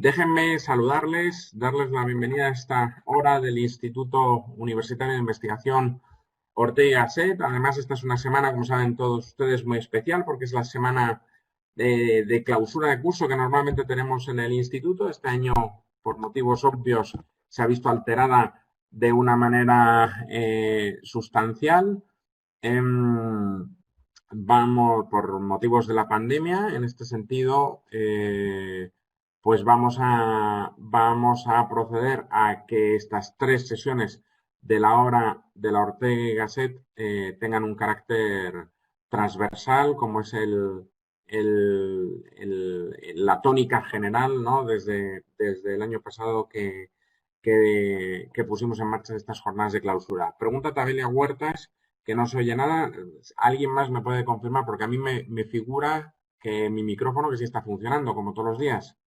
Déjenme saludarles, darles la bienvenida a esta hora del Instituto Universitario de Investigación Ortega y Gasset. Además, esta es una semana, como saben todos ustedes, muy especial porque es la semana de clausura de curso que normalmente tenemos en el instituto. Este año, por motivos obvios, se ha visto alterada de una manera sustancial. Vamos, por motivos de la pandemia, en este sentido, pues vamos a proceder a que estas tres sesiones de la hora de la Ortega y Gasset tengan un carácter transversal, como es la tónica general, ¿no? Desde el año pasado que pusimos en marcha estas jornadas de clausura. Pregunta a Tabelia Huertas, que no se oye nada. ¿Alguien más me puede confirmar? Porque a mí me figura que mi micrófono que sí está funcionando, como todos los días.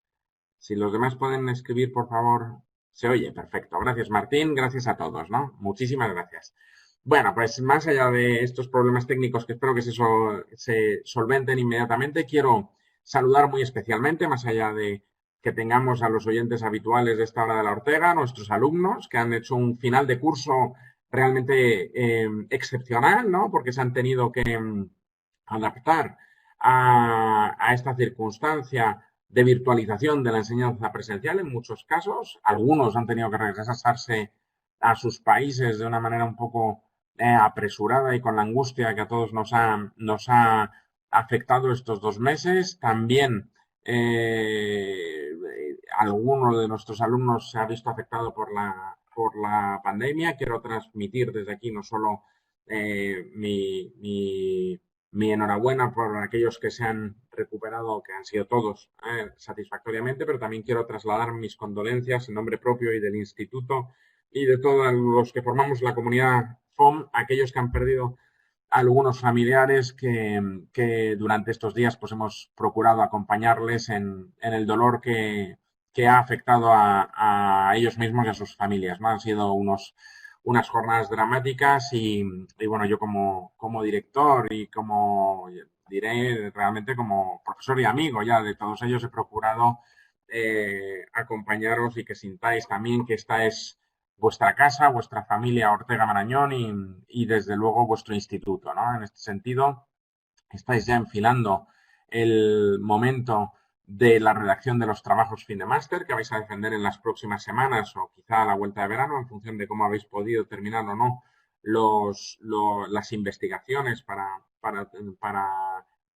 Si los demás pueden escribir, por favor, se oye. Perfecto. Gracias, Martín. Gracias a todos, ¿no? Muchísimas gracias. Bueno, pues más allá de estos problemas técnicos que espero que se solventen inmediatamente, quiero saludar muy especialmente, más allá de que tengamos a los oyentes habituales de esta hora de la Ortega, nuestros alumnos que han hecho un final de curso realmente excepcional, ¿no? Porque se han tenido que adaptar a esta circunstancia de virtualización de la enseñanza presencial en muchos casos. Algunos han tenido que regresarse a sus países de una manera un poco apresurada y con la angustia que a todos nos ha afectado estos 2 meses. También alguno de nuestros alumnos se ha visto afectado por la pandemia. Quiero transmitir desde aquí no solo mi enhorabuena por aquellos que se han recuperado, que han sido todos satisfactoriamente, pero también quiero trasladar mis condolencias en nombre propio y del instituto y de todos los que formamos la comunidad FOM, aquellos que han perdido algunos familiares que durante estos días pues hemos procurado acompañarles en el dolor que ha afectado a ellos mismos y a sus familias, ¿no? Han sido unas jornadas dramáticas y bueno, yo como director y como diré realmente como profesor y amigo ya de todos ellos he procurado acompañaros y que sintáis también que esta es vuestra casa, vuestra familia Ortega Marañón y desde luego vuestro instituto, ¿no? En este sentido, estáis ya enfilando el momento de la redacción de los trabajos fin de máster que vais a defender en las próximas semanas o quizá a la vuelta de verano, en función de cómo habéis podido terminar o no las investigaciones para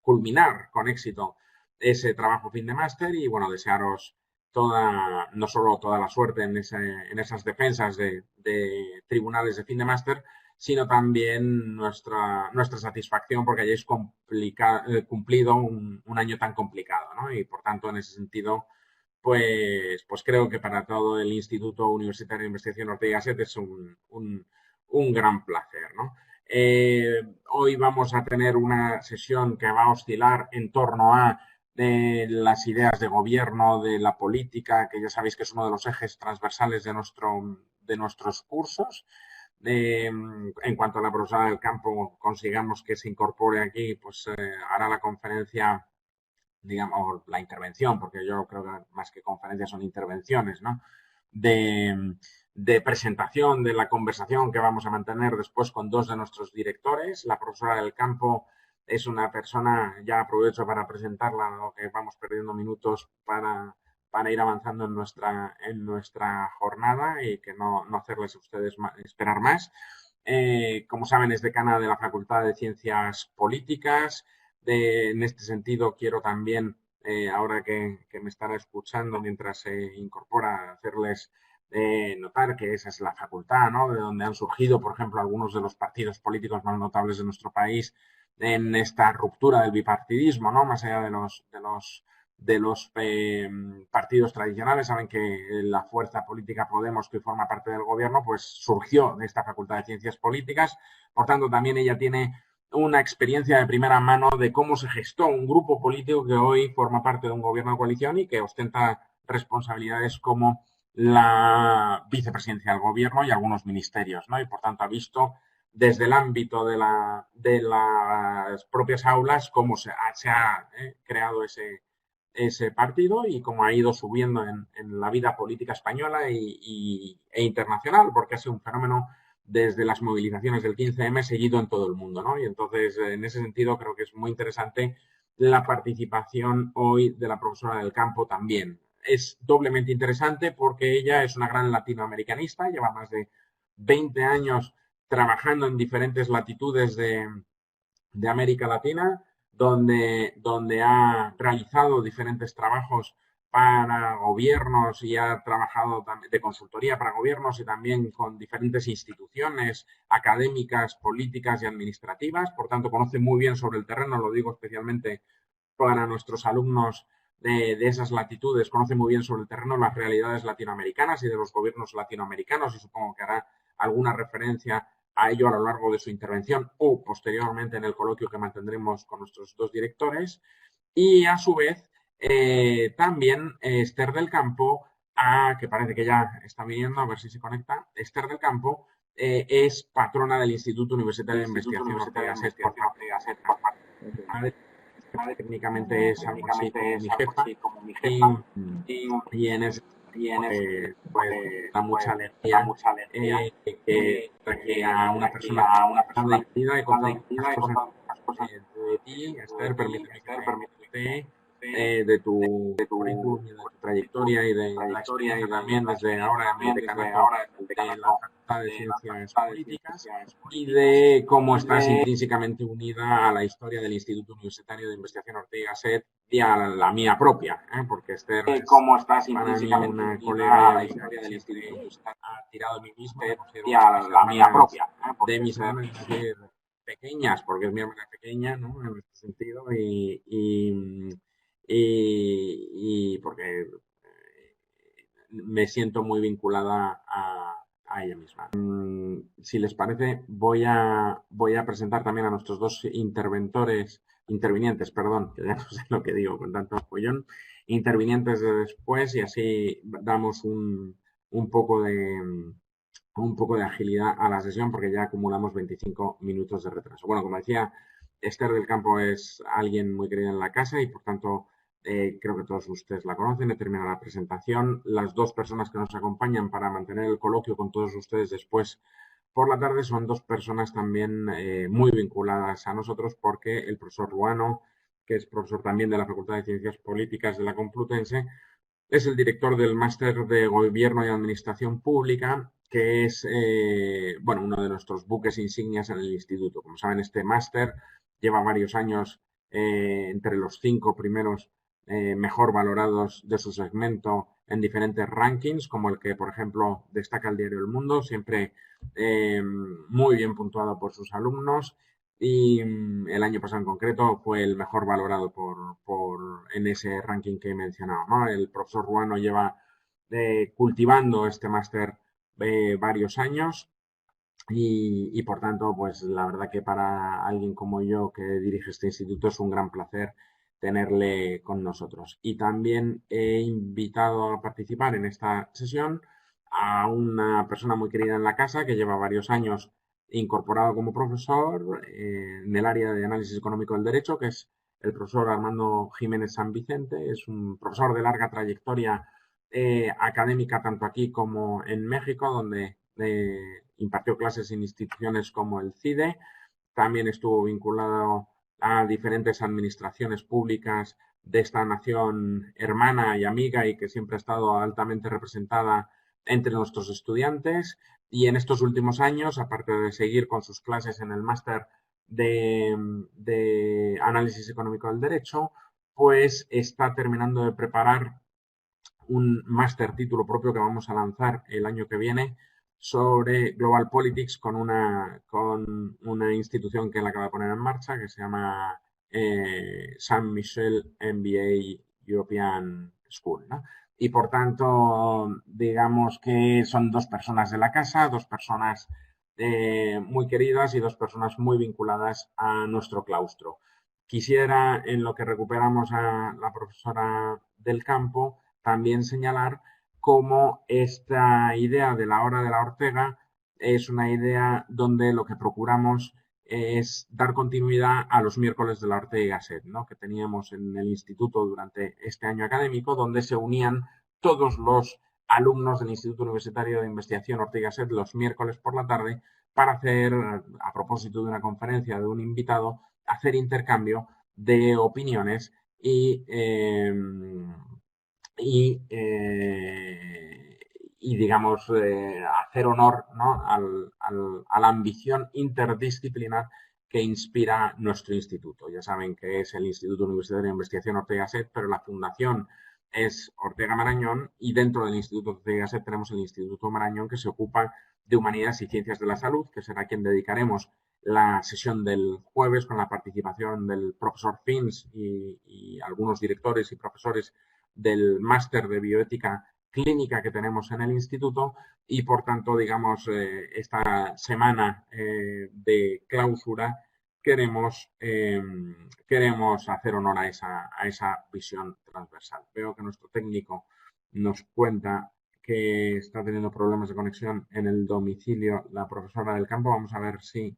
culminar con éxito ese trabajo fin de máster y bueno, desearos no solo toda la suerte en esas defensas de tribunales de fin de máster, sino también nuestra satisfacción porque hayáis cumplido un año tan complicado, ¿no? Y por tanto, en ese sentido, pues creo que para todo el Instituto Universitario de Investigación Ortega y Gasset es un gran placer, ¿no? Hoy vamos a tener una sesión que va a oscilar en torno a de las ideas de gobierno, de la política, que ya sabéis que es uno de los ejes transversales de nuestros cursos. En cuanto a la profesora del campo consigamos que se incorpore aquí, pues hará la conferencia, digamos, la intervención, porque yo creo que más que conferencias son intervenciones, ¿no? De presentación de la conversación que vamos a mantener después con dos de nuestros directores. La profesora del campo es una persona, ya aprovecho para presentarla, lo que vamos perdiendo minutos para ir avanzando en nuestra jornada y que no hacerles a ustedes esperar más. Como saben, es decana de la Facultad de Ciencias Políticas. En este sentido, quiero también, ahora que me estará escuchando mientras se incorpora, hacerles notar que esa es la facultad, ¿no? De donde han surgido, por ejemplo, algunos de los partidos políticos más notables de nuestro país en esta ruptura del bipartidismo, ¿no? Más allá de los partidos tradicionales, saben que la fuerza política Podemos, que forma parte del gobierno, pues surgió de esta Facultad de Ciencias Políticas. Por tanto, también ella tiene una experiencia de primera mano de cómo se gestó un grupo político que hoy forma parte de un gobierno de coalición y que ostenta responsabilidades como la vicepresidencia del gobierno y algunos ministerios, ¿no? Y por tanto ha visto desde el ámbito de las propias aulas cómo se ha creado ese partido y cómo ha ido subiendo en la vida política española e internacional, porque ha sido un fenómeno desde las movilizaciones del 15M seguido en todo el mundo, ¿no? Y entonces, en ese sentido, creo que es muy interesante la participación hoy de la profesora del campo también. Es doblemente interesante porque ella es una gran latinoamericanista, lleva más de 20 años trabajando en diferentes latitudes de América Latina, donde ha realizado diferentes trabajos para gobiernos y ha trabajado de consultoría para gobiernos y también con diferentes instituciones académicas, políticas y administrativas. Por tanto, conoce muy bien sobre el terreno, lo digo especialmente para nuestros alumnos de esas latitudes, conoce muy bien sobre el terreno las realidades latinoamericanas y de los gobiernos latinoamericanos y supongo que hará alguna referencia a ello a lo largo de su intervención o posteriormente en el coloquio que mantendremos con nuestros dos directores. Y a su vez, también Esther del Campo, que parece que ya está viniendo, a ver si se conecta. Esther del Campo es patrona del Instituto Universitario de Investigación Ortega Set por técnicamente es algo así como mi jefa y en ese pues da mucha alegría que a una persona tan decidida y con tantas cosas de ti, Esther, permíteme que te de tu currículum y de tu trayectoria y de la experiencia también desde ahora en el decanato de la Facultad de Ciencias Políticas y de cómo estás intrínsecamente unida a la historia del Instituto Universitario de Investigación Ortega y Gasset y a la mía propia, porque Esther es para mí una colega y amiga que siempre ha tirado de mí mismo, y a la mía propia, de mis hermanas pequeñas, porque es mi hermana pequeña, ¿no? En este sentido, y porque me siento muy vinculada a ella misma. Si les parece, voy a presentar también a nuestros dos intervinientes, perdón, que ya no sé lo que digo con tanto apoyón, intervinientes de después y así damos un poco de agilidad a la sesión porque ya acumulamos 25 minutos de retraso. Bueno, como decía, Esther del Campo es alguien muy querida en la casa y por tanto creo que todos ustedes la conocen. He terminado la presentación. Las dos personas que nos acompañan para mantener el coloquio con todos ustedes después por la tarde son dos personas también muy vinculadas a nosotros porque el profesor Ruano, que es profesor también de la Facultad de Ciencias Políticas de la Complutense, es el director del Máster de Gobierno y Administración Pública, que es bueno, uno de nuestros buques insignias en el instituto. Como saben, este máster lleva varios años entre los 5 primeros mejor valorados de su segmento en diferentes rankings, como el que, por ejemplo, destaca el diario El Mundo, siempre muy bien puntuado por sus alumnos y el año pasado en concreto fue el mejor valorado en ese ranking que he mencionado, ¿no? El profesor Ruano lleva cultivando este máster varios años y por tanto, pues la verdad que para alguien como yo que dirige este instituto es un gran placer tenerle con nosotros. Y también he invitado a participar en esta sesión a una persona muy querida en la casa que lleva varios años incorporado como profesor en el área de análisis económico del derecho, que es el profesor Armando Jiménez San Vicente. Es un profesor de larga trayectoria académica tanto aquí como en México, donde impartió clases en instituciones como el CIDE. También estuvo vinculado a diferentes administraciones públicas de esta nación hermana y amiga y que siempre ha estado altamente representada entre nuestros estudiantes. Y en estos últimos años, aparte de seguir con sus clases en el máster de análisis económico del derecho, pues está terminando de preparar un máster título propio que vamos a lanzar el año que viene sobre Global Politics con una institución que él acaba de poner en marcha que se llama Saint Michel MBA European School, ¿no? Y por tanto, digamos que son dos personas de la casa, dos personas muy queridas y dos personas muy vinculadas a nuestro claustro. Quisiera, en lo que recuperamos a la profesora del campo, también señalar cómo esta idea de la hora de la Ortega es una idea donde lo que procuramos es dar continuidad a los miércoles de la Ortega y Gasset, ¿no?, que teníamos en el instituto durante este año académico, donde se unían todos los alumnos del Instituto Universitario de Investigación Ortega y Gasset los miércoles por la tarde para hacer, a propósito de una conferencia de un invitado, hacer intercambio de opiniones y digamos, hacer honor, ¿no?, a la ambición interdisciplinar que inspira nuestro instituto. Ya saben que es el Instituto Universitario de Investigación Ortega y Gasset, pero la fundación es Ortega Marañón, y dentro del Instituto Ortega y Gasset tenemos el Instituto Marañón, que se ocupa de Humanidades y Ciencias de la Salud, que será quien dedicaremos la sesión del jueves con la participación del profesor Fins y algunos directores y profesores del máster de bioética clínica que tenemos en el instituto, y por tanto, digamos, esta semana de clausura queremos hacer honor a esa visión transversal. Veo que nuestro técnico nos cuenta que está teniendo problemas de conexión en el domicilio la profesora del campo. Vamos a ver si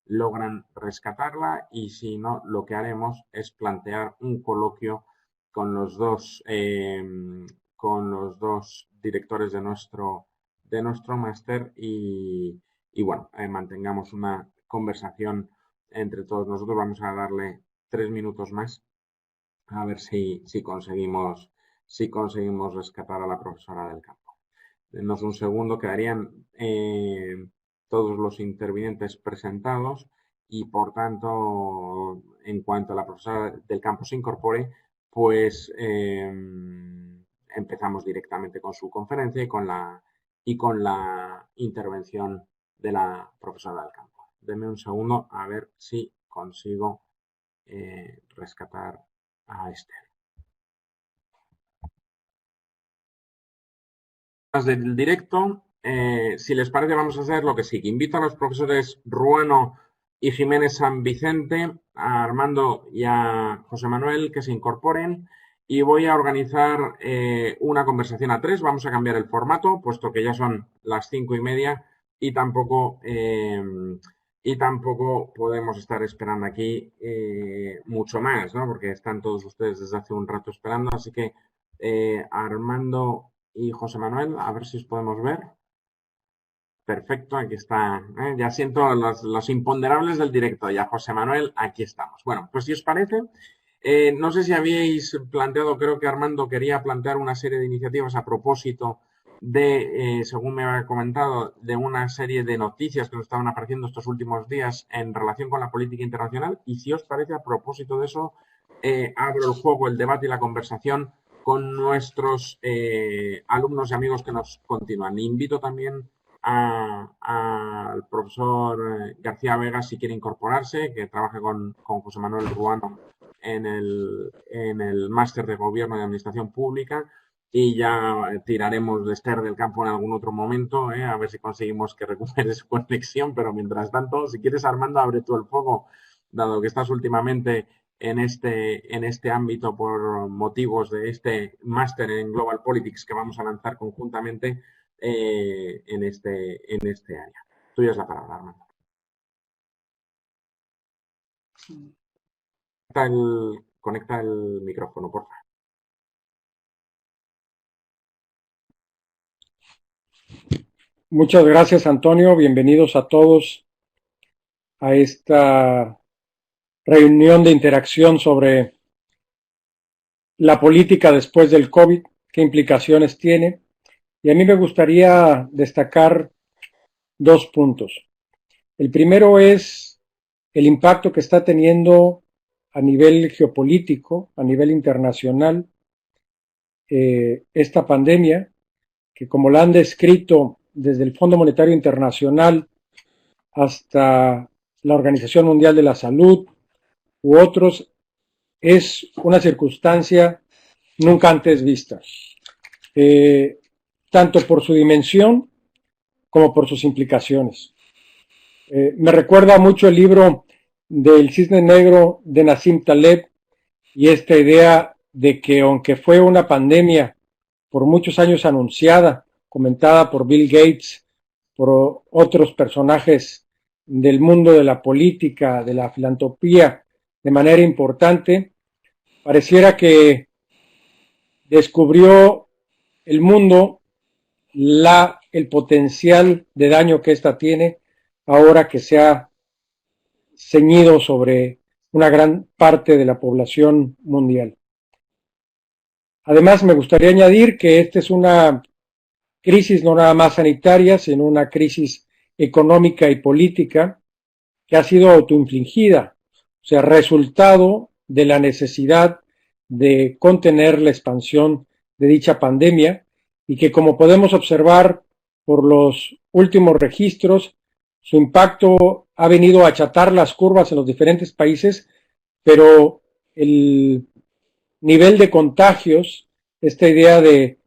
logran rescatarla, y si no, lo que haremos es plantear un coloquio con los dos directores de nuestro máster y bueno, mantengamos una conversación entre todos nosotros. Vamos a darle 3 minutos más a ver si conseguimos rescatar a la profesora del campo. Denos un segundo, quedarían todos los intervinientes presentados, y por tanto, en cuanto a la profesora del campo se incorpore, pues empezamos directamente con su conferencia y con la intervención de la profesora del campo. Denme un segundo a ver si consigo rescatar a Esther. Del directo, si les parece, vamos a hacer lo que sigue. Invito a los profesores Ruano y Jiménez San Vicente, a Armando y a José Manuel, que se incorporen, y voy a organizar una conversación a 3. Vamos a cambiar el formato, puesto que ya son las 5:30 y tampoco podemos estar esperando aquí mucho más, ¿no?, porque están todos ustedes desde hace un rato esperando. Así que Armando y José Manuel, a ver si os podemos ver. Perfecto, aquí está. Ya siento los imponderables del directo. Ya, José Manuel, aquí estamos. Bueno, pues si os parece, no sé si habíais planteado, creo que Armando quería plantear una serie de iniciativas a propósito de, según me había comentado, de una serie de noticias que nos estaban apareciendo estos últimos días en relación con la política internacional. Y si os parece, a propósito de eso, abro el juego, el debate y la conversación con nuestros alumnos y amigos que nos continúan. Invito también al profesor García Vega, si quiere incorporarse, que trabaja con José Manuel Ruano en el máster de Gobierno y Administración Pública, y ya tiraremos de Esther del Campo en algún otro momento, a ver si conseguimos que recupere su conexión. Pero mientras tanto, si quieres, Armando, abre tú el fuego, dado que estás últimamente en este ámbito por motivos de este máster en Global Politics que vamos a lanzar conjuntamente en este área. Tuya es la palabra, Armando. Conecta el micrófono, por favor. Muchas gracias, Antonio. Bienvenidos a todos a esta reunión de interacción sobre la política después del COVID, qué implicaciones tiene. Y a mí me gustaría destacar 2 puntos. El primero es el impacto que está teniendo a nivel geopolítico, a nivel internacional, esta pandemia, que como la han descrito desde el Fondo Monetario Internacional hasta la Organización Mundial de la Salud u otros, es una circunstancia nunca antes vista, tanto por su dimensión como por sus implicaciones. Me recuerda mucho el libro del Cisne Negro de Nassim Taleb, y esta idea de que, aunque fue una pandemia por muchos años anunciada, comentada por Bill Gates, por otros personajes del mundo de la política, de la filantropía, de manera importante. Pareciera que descubrió el mundo el potencial de daño que ésta tiene ahora que se ha ceñido sobre una gran parte de la población mundial. Además, me gustaría añadir que esta es una crisis no nada más sanitaria, sino una crisis económica y política que ha sido autoinfligida, o sea, resultado de la necesidad de contener la expansión de dicha pandemia y que, como podemos observar por los últimos registros, su impacto ha venido a achatar las curvas en los diferentes países, pero el nivel de contagios, esta idea de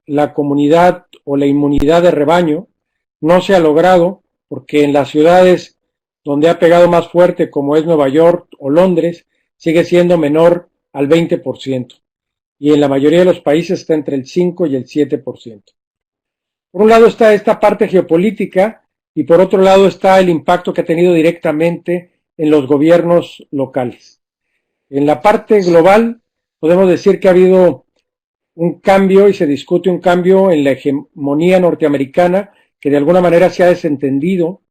la comunidad o la inmunidad de rebaño, no se ha logrado porque en las ciudades donde ha pegado más fuerte, como es Nueva York o Londres, sigue siendo menor al 20%, y en la mayoría de los países está entre el 5 y el 7%. Por un lado está esta parte geopolítica y por otro lado está el impacto que ha tenido directamente en los gobiernos locales. En la parte global podemos decir que ha habido un cambio y se discute un cambio en la hegemonía norteamericana que de alguna manera se ha desentendido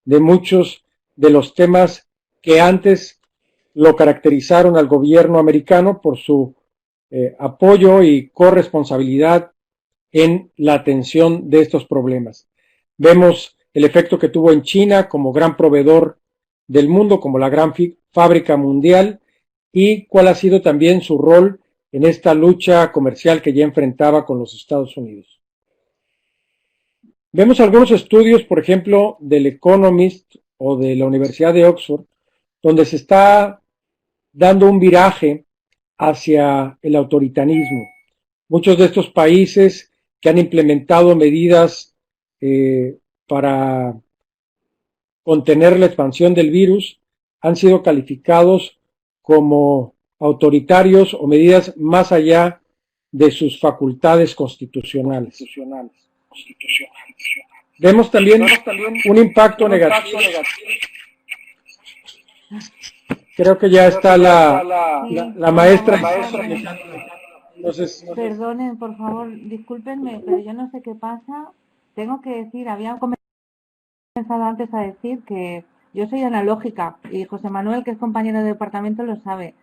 de muchos de los temas que antes lo caracterizaron al gobierno americano por su apoyo y corresponsabilidad en la atención de estos problemas. Vemos el efecto que tuvo en China como gran proveedor del mundo, como la gran fábrica mundial, y cuál ha sido también su rol en esta lucha comercial que ya enfrentaba con los Estados Unidos. Vemos algunos estudios, por ejemplo, del Economist o de la Universidad de Oxford, donde se está dando un viraje hacia el autoritarismo. Muchos de estos países que han implementado medidas para contener la expansión del virus han sido calificados como autoritarios o medidas más allá de sus facultades constitucionales. Vemos también un impacto negativo. Creo que ya está la maestra. Entonces, perdonen, por favor, discúlpenme, pero yo no sé qué pasa. Tengo que decir, había comenzado antes a decir que yo soy analógica y José Manuel, que es compañero de departamento, lo sabe,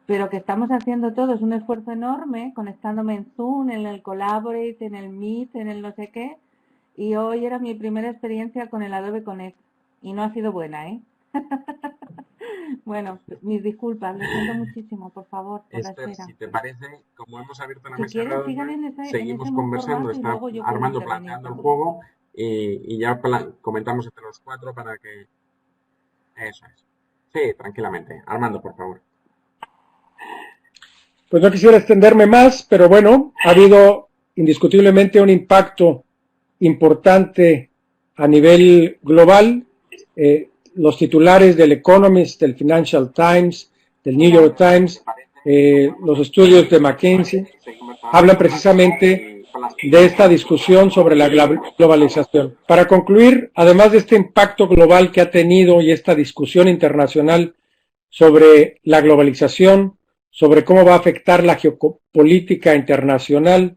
pero que estamos haciendo todos un esfuerzo enorme, conectándome en Zoom, en el Collaborate, en el Meet, en el no sé qué, y hoy era mi primera experiencia con el Adobe Connect y no ha sido buena, ¿eh? Bueno, mis disculpas, lo siento muchísimo, por favor, por Esther, la espera. si te parece, como hemos abierto la Si mesa, quieren, seguimos en conversando, está Armando planteando el juego y ya comentamos entre los cuatro para que... Eso es. Sí, tranquilamente. Armando, por favor. Pues no quisiera extenderme más, pero bueno, ha habido indiscutiblemente un impacto importante a nivel global. Los titulares del Economist, del Financial Times, del New York Times, los estudios de McKinsey, hablan precisamente de esta discusión sobre la globalización. Para concluir, además de este impacto global que ha tenido y esta discusión internacional sobre la globalización, sobre cómo va a afectar la geopolítica internacional,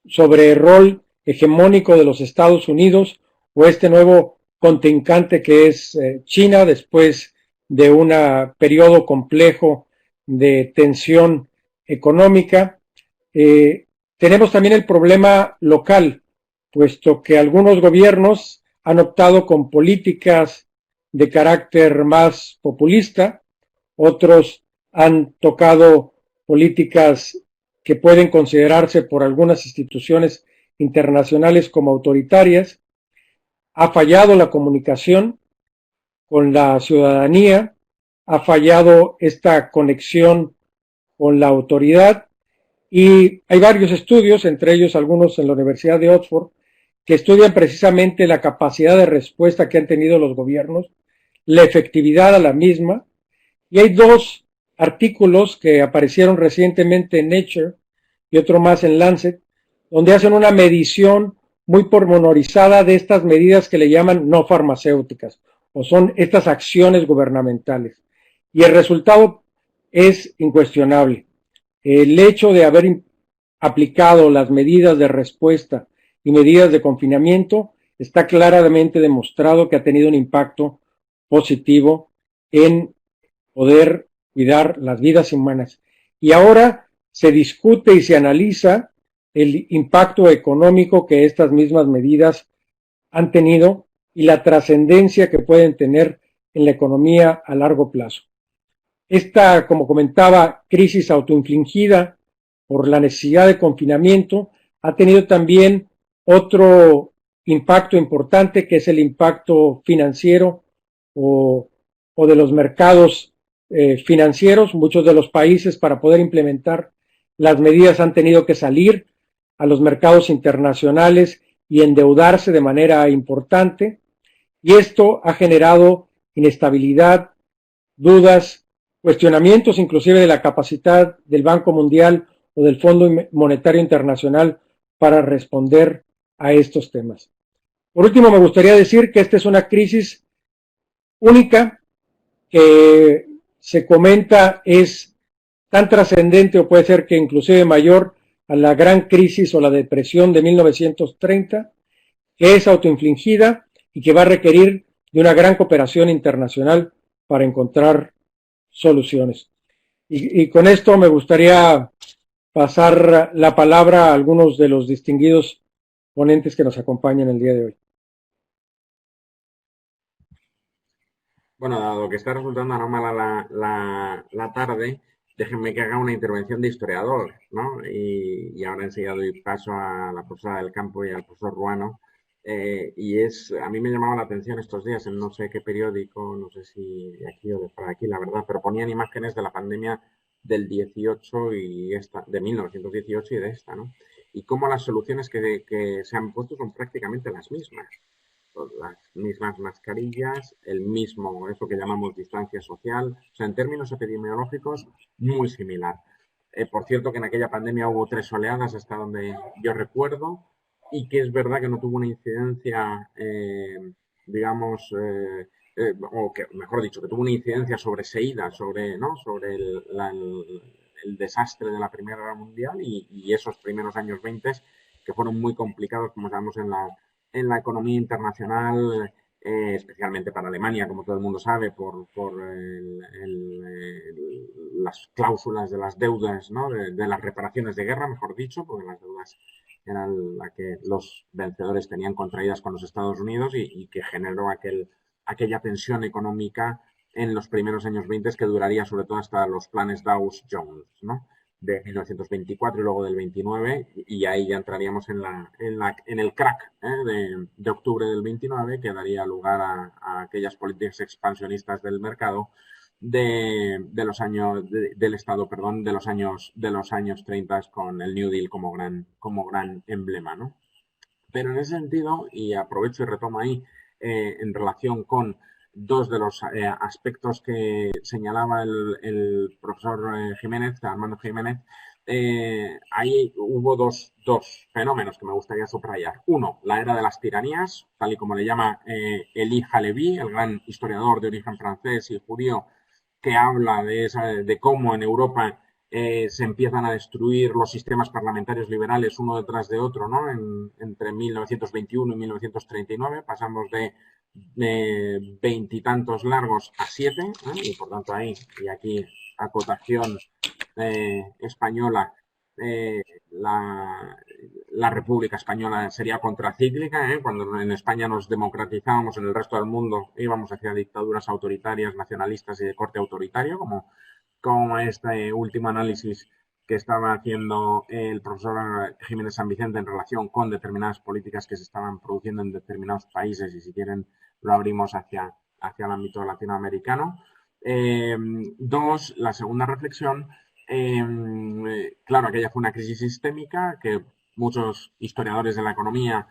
sobre el rol hegemónico de los Estados Unidos o este nuevo contrincante que es China después de un periodo complejo de tensión económica. Tenemos también el problema local, puesto que algunos gobiernos han optado con políticas de carácter más populista, otros han tocado políticas que pueden considerarse por algunas instituciones internacionales como autoritarias. Ha fallado la comunicación con la ciudadanía, ha fallado esta conexión con la autoridad y hay varios estudios, entre ellos algunos en la Universidad de Oxford, que estudian precisamente la capacidad de respuesta que han tenido los gobiernos, la efectividad a la misma, y hay dos artículos que aparecieron recientemente en Nature y otro más en Lancet, donde hacen una medición muy pormenorizada de estas medidas que le llaman no farmacéuticas, o son estas acciones gubernamentales. Y el resultado es incuestionable. El hecho de haber aplicado las medidas de respuesta y medidas de confinamiento está claramente demostrado que ha tenido un impacto positivo en poder cuidar las vidas humanas. Y ahora se discute y se analiza el impacto económico que estas mismas medidas han tenido y la trascendencia que pueden tener en la economía a largo plazo. Esta, como comentaba, crisis autoinfligida por la necesidad de confinamiento ha tenido también otro impacto importante, que es el impacto financiero o de los mercados financieros. Muchos de los países, para poder implementar las medidas, han tenido que salir a los mercados internacionales y endeudarse de manera importante, y esto ha generado inestabilidad, dudas, cuestionamientos inclusive de la capacidad del Banco Mundial o del Fondo Monetario Internacional para responder a estos temas. Por último, me gustaría decir que esta es una crisis única, que se comenta es tan trascendente, o puede ser que inclusive mayor, a la gran crisis o la depresión de 1930, que es autoinfligida y que va a requerir de una gran cooperación internacional para encontrar soluciones. Y con esto me gustaría pasar la palabra a algunos de los distinguidos ponentes que nos acompañan el día de hoy. Bueno, dado que está resultando anómala la tarde, déjenme que haga una intervención de historiador, ¿no? Y ahora enseguida doy paso a la profesora del campo y al profesor Ruano. A mí me llamaba la atención estos días en no sé qué periódico, no sé si de aquí o de por aquí, la verdad, pero ponían imágenes de la pandemia del 18 y de 1918 y de esta, ¿no? Y cómo las soluciones que se han puesto son prácticamente las mismas mascarillas, el mismo, eso que llamamos distancia social, o sea, en términos epidemiológicos, muy similar. Por cierto, que en aquella pandemia hubo 3 oleadas, hasta donde yo recuerdo, y que es verdad que no tuvo una incidencia, digamos, o que, mejor dicho, que tuvo una incidencia sobreseída sobre el desastre de la Primera Guerra Mundial y esos primeros años 20 que fueron muy complicados, como sabemos, en la economía internacional, especialmente para Alemania, como todo el mundo sabe, por las cláusulas de las deudas, ¿no? de las reparaciones de guerra, mejor dicho, porque las deudas eran las que los vencedores tenían contraídas con los Estados Unidos y que generó aquella tensión económica en los primeros años 20 que duraría sobre todo hasta los planes Dawes-Jones, ¿no? de 1924 y luego del 29, y ahí ya entraríamos en el crack de octubre del 29, que daría lugar a aquellas políticas expansionistas del mercado del Estado, perdón, de los años 30 con el New Deal como gran emblema, ¿no? Pero en ese sentido, y aprovecho y retomo ahí, en relación con dos de los aspectos que señalaba el profesor Jiménez, Armando Jiménez, ahí hubo dos fenómenos que me gustaría subrayar. Uno, la era de las tiranías, tal y como le llama Elie Halevi, el gran historiador de origen francés y judío, que habla de cómo en Europa se empiezan a destruir los sistemas parlamentarios liberales uno detrás de otro, ¿no? Entre 1921 y 1939 pasamos de 20 y tantos largos a 7, y por tanto ahí, y aquí acotación española, la República Española sería contracíclica, cuando en España nos democratizábamos, en el resto del mundo íbamos hacia dictaduras autoritarias, nacionalistas y de corte autoritario, como este último análisis que estaba haciendo el profesor Jiménez San Vicente en relación con determinadas políticas que se estaban produciendo en determinados países, y si quieren lo abrimos hacia el ámbito latinoamericano. Dos, la segunda reflexión, claro, aquella fue una crisis sistémica que muchos historiadores de la economía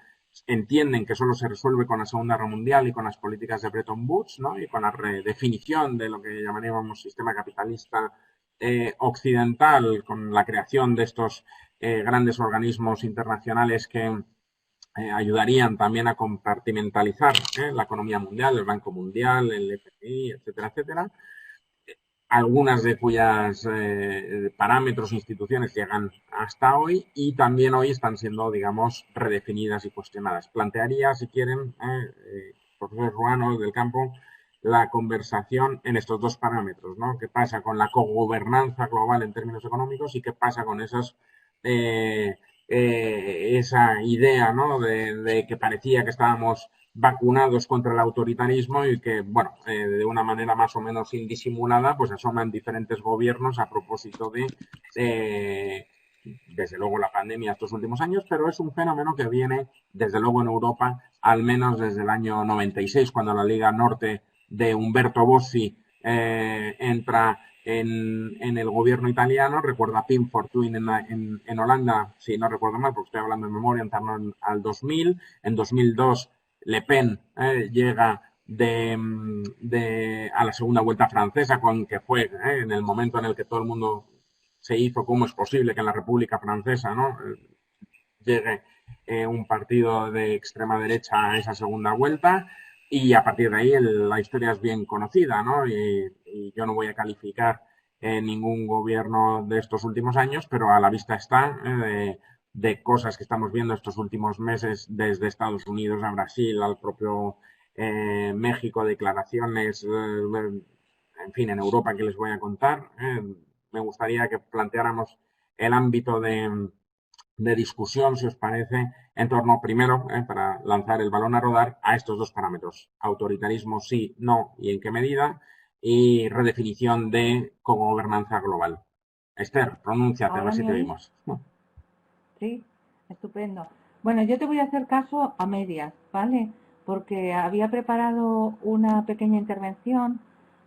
entienden que solo se resuelve con la Segunda Guerra Mundial y con las políticas de Bretton Woods, ¿no? Y con la redefinición de lo que llamaríamos sistema capitalista occidental, con la creación de estos grandes organismos internacionales que ayudarían también a compartimentalizar la economía mundial, el Banco Mundial, el FMI, etcétera, etcétera, algunas de cuyas parámetros e instituciones llegan hasta hoy y también hoy están siendo, digamos, redefinidas y cuestionadas. Plantearía, si quieren, profesor Ruano del Campo, la conversación en estos dos parámetros, ¿no? ¿Qué pasa con la cogobernanza global en términos económicos y qué pasa con esas esa idea, ¿no? de que parecía que estábamos vacunados contra el autoritarismo y que, bueno, de una manera más o menos indisimulada, pues asoman diferentes gobiernos a propósito de desde luego la pandemia estos últimos años, pero es un fenómeno que viene desde luego en Europa, al menos desde el año 96, cuando la Liga Norte de Umberto Bossi entra en el gobierno italiano. Recuerdo a Pim Fortuyn en Holanda, si no recuerdo mal, porque estoy hablando de memoria, en torno al 2000. En 2002 Le Pen llega a la segunda vuelta francesa, con que fue en el momento en el que todo el mundo se hizo cómo es posible que en la República Francesa, ¿no? llegue un partido de extrema derecha a esa segunda vuelta, y a partir de ahí la historia es bien conocida, ¿no? Y yo no voy a calificar ningún gobierno de estos últimos años, pero a la vista está de cosas que estamos viendo estos últimos meses, desde Estados Unidos a Brasil, al propio México, declaraciones, en fin, en Europa, que les voy a contar. Me gustaría que planteáramos el ámbito de discusión, si os parece, en torno, primero, para lanzar el balón a rodar, a estos dos parámetros: autoritarismo sí, no y en qué medida, y redefinición de cogobernanza global. Esther, pronúnciate, a ver si te oímos. Sí, estupendo. Bueno, yo te voy a hacer caso a medias, ¿vale? Porque había preparado una pequeña intervención,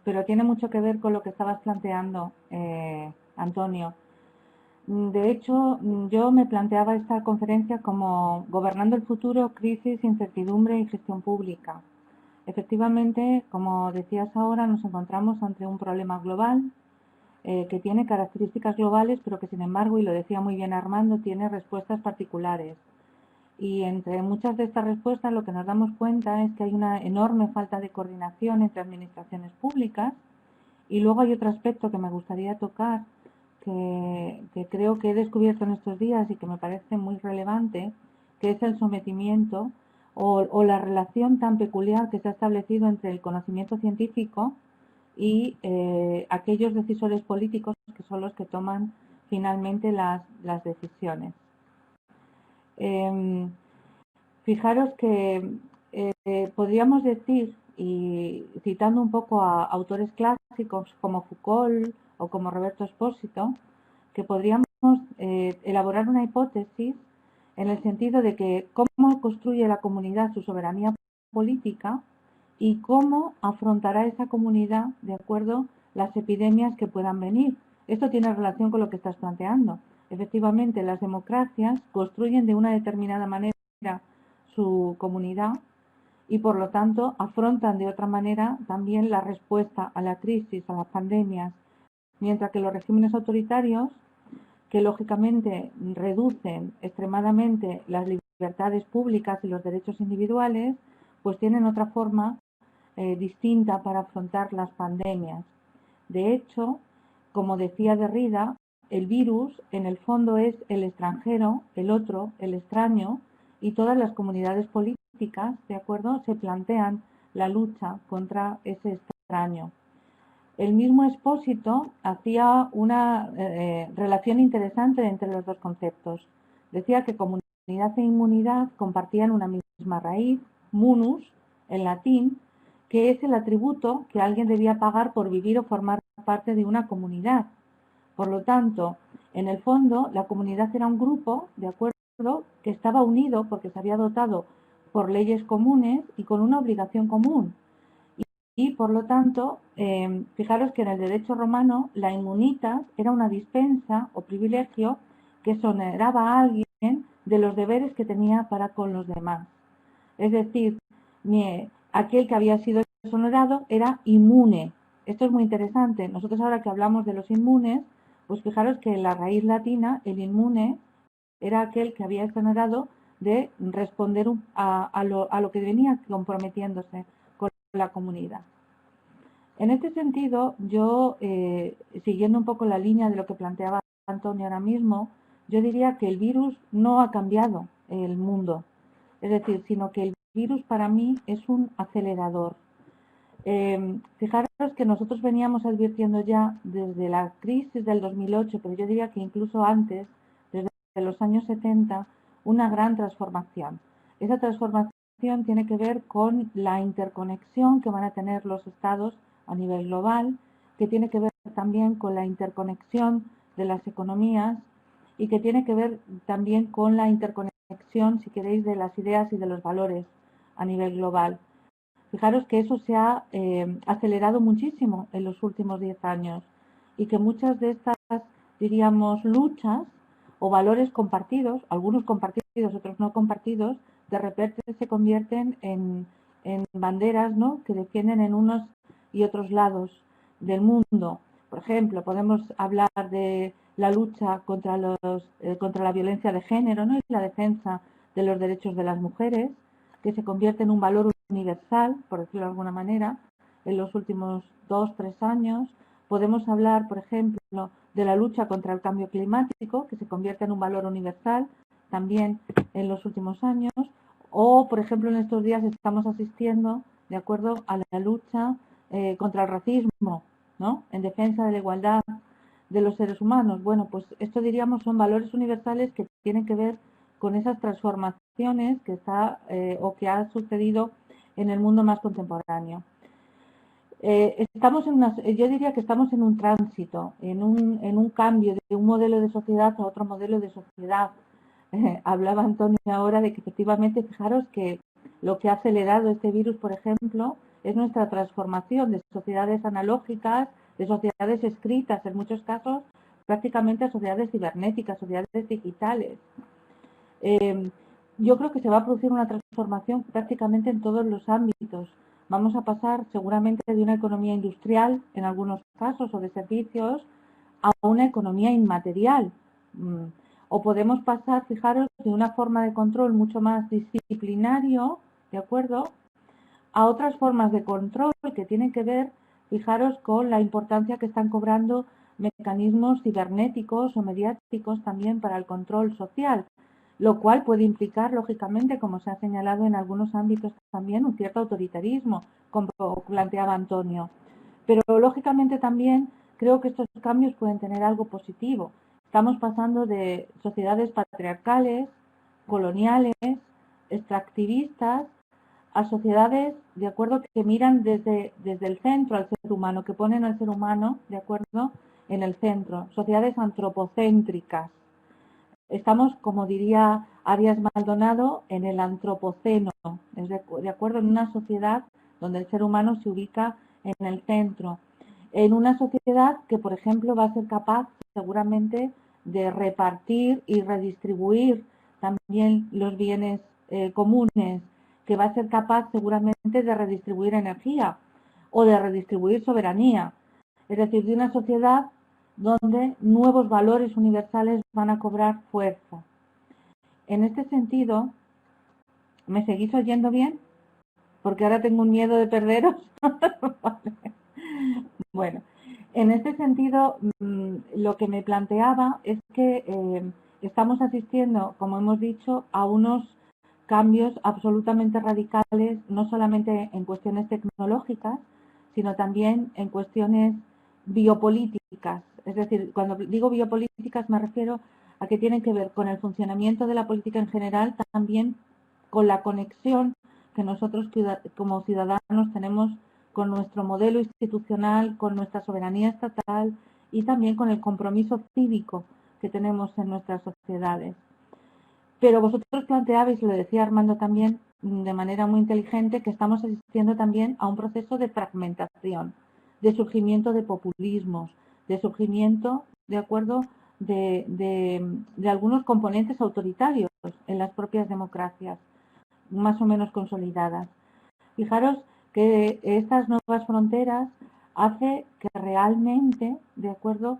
pero tiene mucho que ver con lo que estabas planteando, Antonio. De hecho, yo me planteaba esta conferencia como Gobernando el futuro, crisis, incertidumbre y gestión pública. Efectivamente, como decías ahora, nos encontramos ante un problema global que tiene características globales, pero que sin embargo, y lo decía muy bien Armando, tiene respuestas particulares. Y entre muchas de estas respuestas lo que nos damos cuenta es que hay una enorme falta de coordinación entre administraciones públicas. Y luego hay otro aspecto que me gustaría tocar, que creo que he descubierto en estos días y que me parece muy relevante, que es el sometimiento o la relación tan peculiar que se ha establecido entre el conocimiento científico y aquellos decisores políticos que son los que toman finalmente las decisiones. Fijaros que podríamos decir, y citando un poco a autores clásicos como Foucault o como Roberto Espósito, que podríamos elaborar una hipótesis en el sentido de que cómo construye la comunidad su soberanía política y cómo afrontará esa comunidad, de acuerdo, las epidemias que puedan venir. Esto tiene relación con lo que estás planteando. Efectivamente, las democracias construyen de una determinada manera su comunidad y, por lo tanto, afrontan de otra manera también la respuesta a la crisis, a las pandemias, mientras que los regímenes autoritarios, que lógicamente reducen extremadamente las libertades públicas y los derechos individuales, pues tienen otra forma distinta para afrontar las pandemias. De hecho, como decía Derrida, el virus en el fondo es el extranjero, el otro, el extraño, y todas las comunidades políticas, ¿de acuerdo?, se plantean la lucha contra ese extraño. El mismo Espósito hacía una relación interesante entre los dos conceptos. Decía que comunidad e inmunidad compartían una misma raíz, munus, en latín, que es el atributo que alguien debía pagar por vivir o formar parte de una comunidad. Por lo tanto, en el fondo, la comunidad era un grupo, ¿de acuerdo?, que estaba unido porque se había dotado por leyes comunes y con una obligación común. Y por lo tanto, fijaros que en el derecho romano la inmunitas era una dispensa o privilegio que exoneraba a alguien de los deberes que tenía para con los demás. Es decir, aquel que había sido exonerado era inmune. Esto es muy interesante. Nosotros ahora que hablamos de los inmunes, pues fijaros que en la raíz latina el inmune era aquel que había exonerado de responder a lo que venía comprometiéndose con la comunidad. En este sentido, yo, siguiendo un poco la línea de lo que planteaba Antonio ahora mismo, yo diría que el virus no ha cambiado el mundo, es decir, sino que el virus para mí es un acelerador. Fijaros que nosotros veníamos advirtiendo ya desde la crisis del 2008, pero yo diría que incluso antes, desde los años 70, una gran transformación. Esa transformación tiene que ver con la interconexión que van a tener los estados a nivel global, que tiene que ver también con la interconexión de las economías y que tiene que ver también con la interconexión, si queréis, de las ideas y de los valores a nivel global. Fijaros que eso se ha acelerado muchísimo en los últimos 10 años y que muchas de estas, diríamos, luchas o valores compartidos, algunos compartidos, otros no compartidos, de repente se convierten en banderas, ¿no?, que defienden en unos y otros lados del mundo. Por ejemplo, podemos hablar de la lucha contra la violencia de género, ¿no?, y la defensa de los derechos de las mujeres, que se convierte en un valor universal, por decirlo de alguna manera, en los últimos 2-3 años. Podemos hablar, por ejemplo, de la lucha contra el cambio climático, que se convierte en un valor universal también en los últimos años. O, por ejemplo, en estos días estamos asistiendo, de acuerdo, a la lucha contra el racismo, ¿no?, en defensa de la igualdad de los seres humanos. Bueno, pues esto, diríamos, son valores universales que tienen que ver con esas transformaciones que que ha sucedido en el mundo más contemporáneo. Yo diría que estamos en un tránsito, en un cambio de un modelo de sociedad a otro modelo de sociedad. Hablaba Antonio ahora de que efectivamente, fijaros que lo que ha acelerado este virus, por ejemplo, es nuestra transformación de sociedades analógicas, de sociedades escritas, en muchos casos, prácticamente a sociedades cibernéticas, sociedades digitales. Yo creo que se va a producir una transformación prácticamente en todos los ámbitos. Vamos a pasar seguramente de una economía industrial, en algunos casos, o de servicios, a una economía inmaterial. O podemos pasar, fijaros, de una forma de control mucho más disciplinario, ¿de acuerdo?, a otras formas de control que tienen que ver, fijaros, con la importancia que están cobrando mecanismos cibernéticos o mediáticos también para el control social, lo cual puede implicar, lógicamente, como se ha señalado en algunos ámbitos también, un cierto autoritarismo, como planteaba Antonio. Pero, lógicamente, también creo que estos cambios pueden tener algo positivo. Estamos pasando de sociedades patriarcales, coloniales, extractivistas, a sociedades, de acuerdo, que miran desde el centro al ser humano, que ponen al ser humano, de acuerdo, en el centro. Sociedades antropocéntricas. Estamos, como diría Arias Maldonado, en el antropoceno, es de acuerdo, en una sociedad donde el ser humano se ubica en el centro. En una sociedad que, por ejemplo, va a ser capaz seguramente de repartir y redistribuir también los bienes comunes, que va a ser capaz seguramente de redistribuir energía o de redistribuir soberanía. Es decir, de una sociedad donde nuevos valores universales van a cobrar fuerza. En este sentido, ¿me seguís oyendo bien? Porque ahora tengo un miedo de perderos. Vale. Bueno, en este sentido, lo que me planteaba es que estamos asistiendo, como hemos dicho, a unos cambios absolutamente radicales, no solamente en cuestiones tecnológicas, sino también en cuestiones biopolíticas. Es decir, cuando digo biopolíticas me refiero a que tienen que ver con el funcionamiento de la política en general, también con la conexión que nosotros como ciudadanos tenemos con nuestro modelo institucional, con nuestra soberanía estatal y también con el compromiso cívico que tenemos en nuestras sociedades. Pero vosotros planteabais, y lo decía Armando también de manera muy inteligente, que estamos asistiendo también a un proceso de fragmentación, de surgimiento de populismos, de surgimiento, de acuerdo, de algunos componentes autoritarios en las propias democracias, más o menos consolidadas. Fijaros que estas nuevas fronteras hace que realmente, de acuerdo,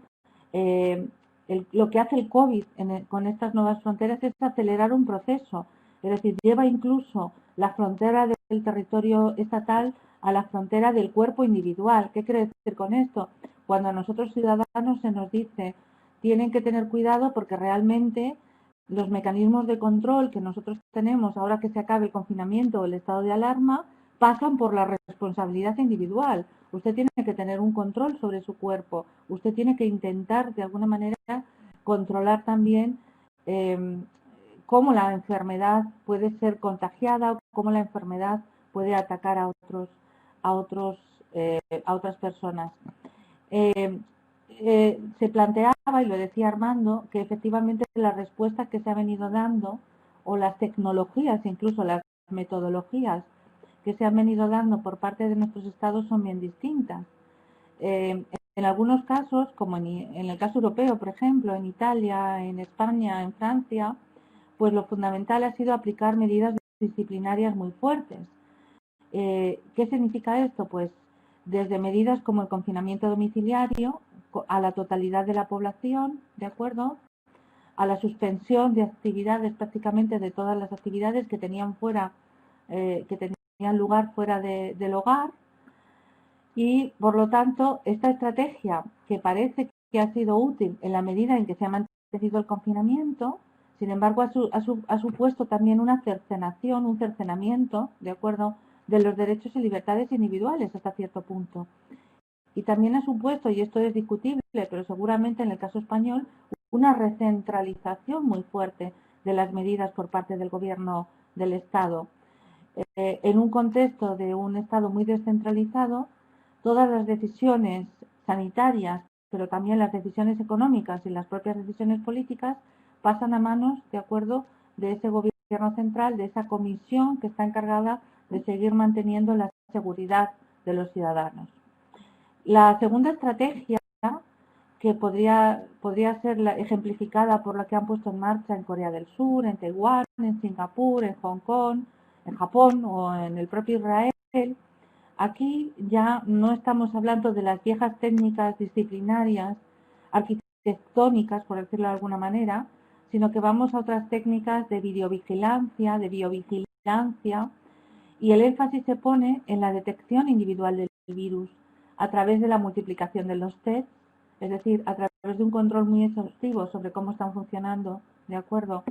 lo que hace el COVID con estas nuevas fronteras es acelerar un proceso Es decir, lleva incluso la frontera del territorio estatal a la frontera del cuerpo individual. ¿Qué quiere decir con esto? Cuando a nosotros ciudadanos se nos dice tienen que tener cuidado porque realmente los mecanismos de control que nosotros tenemos ahora que se acabe el confinamiento o el estado de alarma pasan por la responsabilidad individual. Usted tiene que tener un control sobre su cuerpo. Usted tiene que intentar de alguna manera controlar también cómo la enfermedad puede ser contagiada, cómo la enfermedad puede atacar a otras personas. Se planteaba, y lo decía Armando, que efectivamente las respuestas que se han venido dando, o las tecnologías, incluso las metodologías que se han venido dando por parte de nuestros estados son bien distintas. En algunos casos, como en el caso europeo, por ejemplo, en Italia, en España, en Francia, pues lo fundamental ha sido aplicar medidas disciplinarias muy fuertes. ¿Qué significa esto? Pues desde medidas como el confinamiento domiciliario a la totalidad de la población, ¿de acuerdo? A la suspensión de actividades, prácticamente de todas las actividades que tenían lugar fuera del hogar. Y por lo tanto, esta estrategia que parece que ha sido útil en la medida en que se ha mantenido el confinamiento, sin embargo, ha supuesto también una cercenación, un cercenamiento, ¿de acuerdo?, de los derechos y libertades individuales hasta cierto punto. Y también ha supuesto, y esto es discutible, pero seguramente en el caso español, una recentralización muy fuerte de las medidas por parte del gobierno del Estado. En un contexto de un Estado muy descentralizado, todas las decisiones sanitarias, pero también las decisiones económicas y las propias decisiones políticas pasan a manos, de acuerdo, de ese gobierno central, de esa comisión que está encargada de seguir manteniendo la seguridad de los ciudadanos. La segunda estrategia, que podría ser ejemplificada por la que han puesto en marcha en Corea del Sur, en Taiwán, en Singapur, en Hong Kong, en Japón o en el propio Israel, aquí ya no estamos hablando de las viejas técnicas disciplinarias, arquitectónicas, por decirlo de alguna manera, sino que vamos a otras técnicas de videovigilancia, y el énfasis se pone en la detección individual del virus a través de la multiplicación de los tests, es decir, a través de un control muy exhaustivo sobre cómo están funcionando, ¿de acuerdo?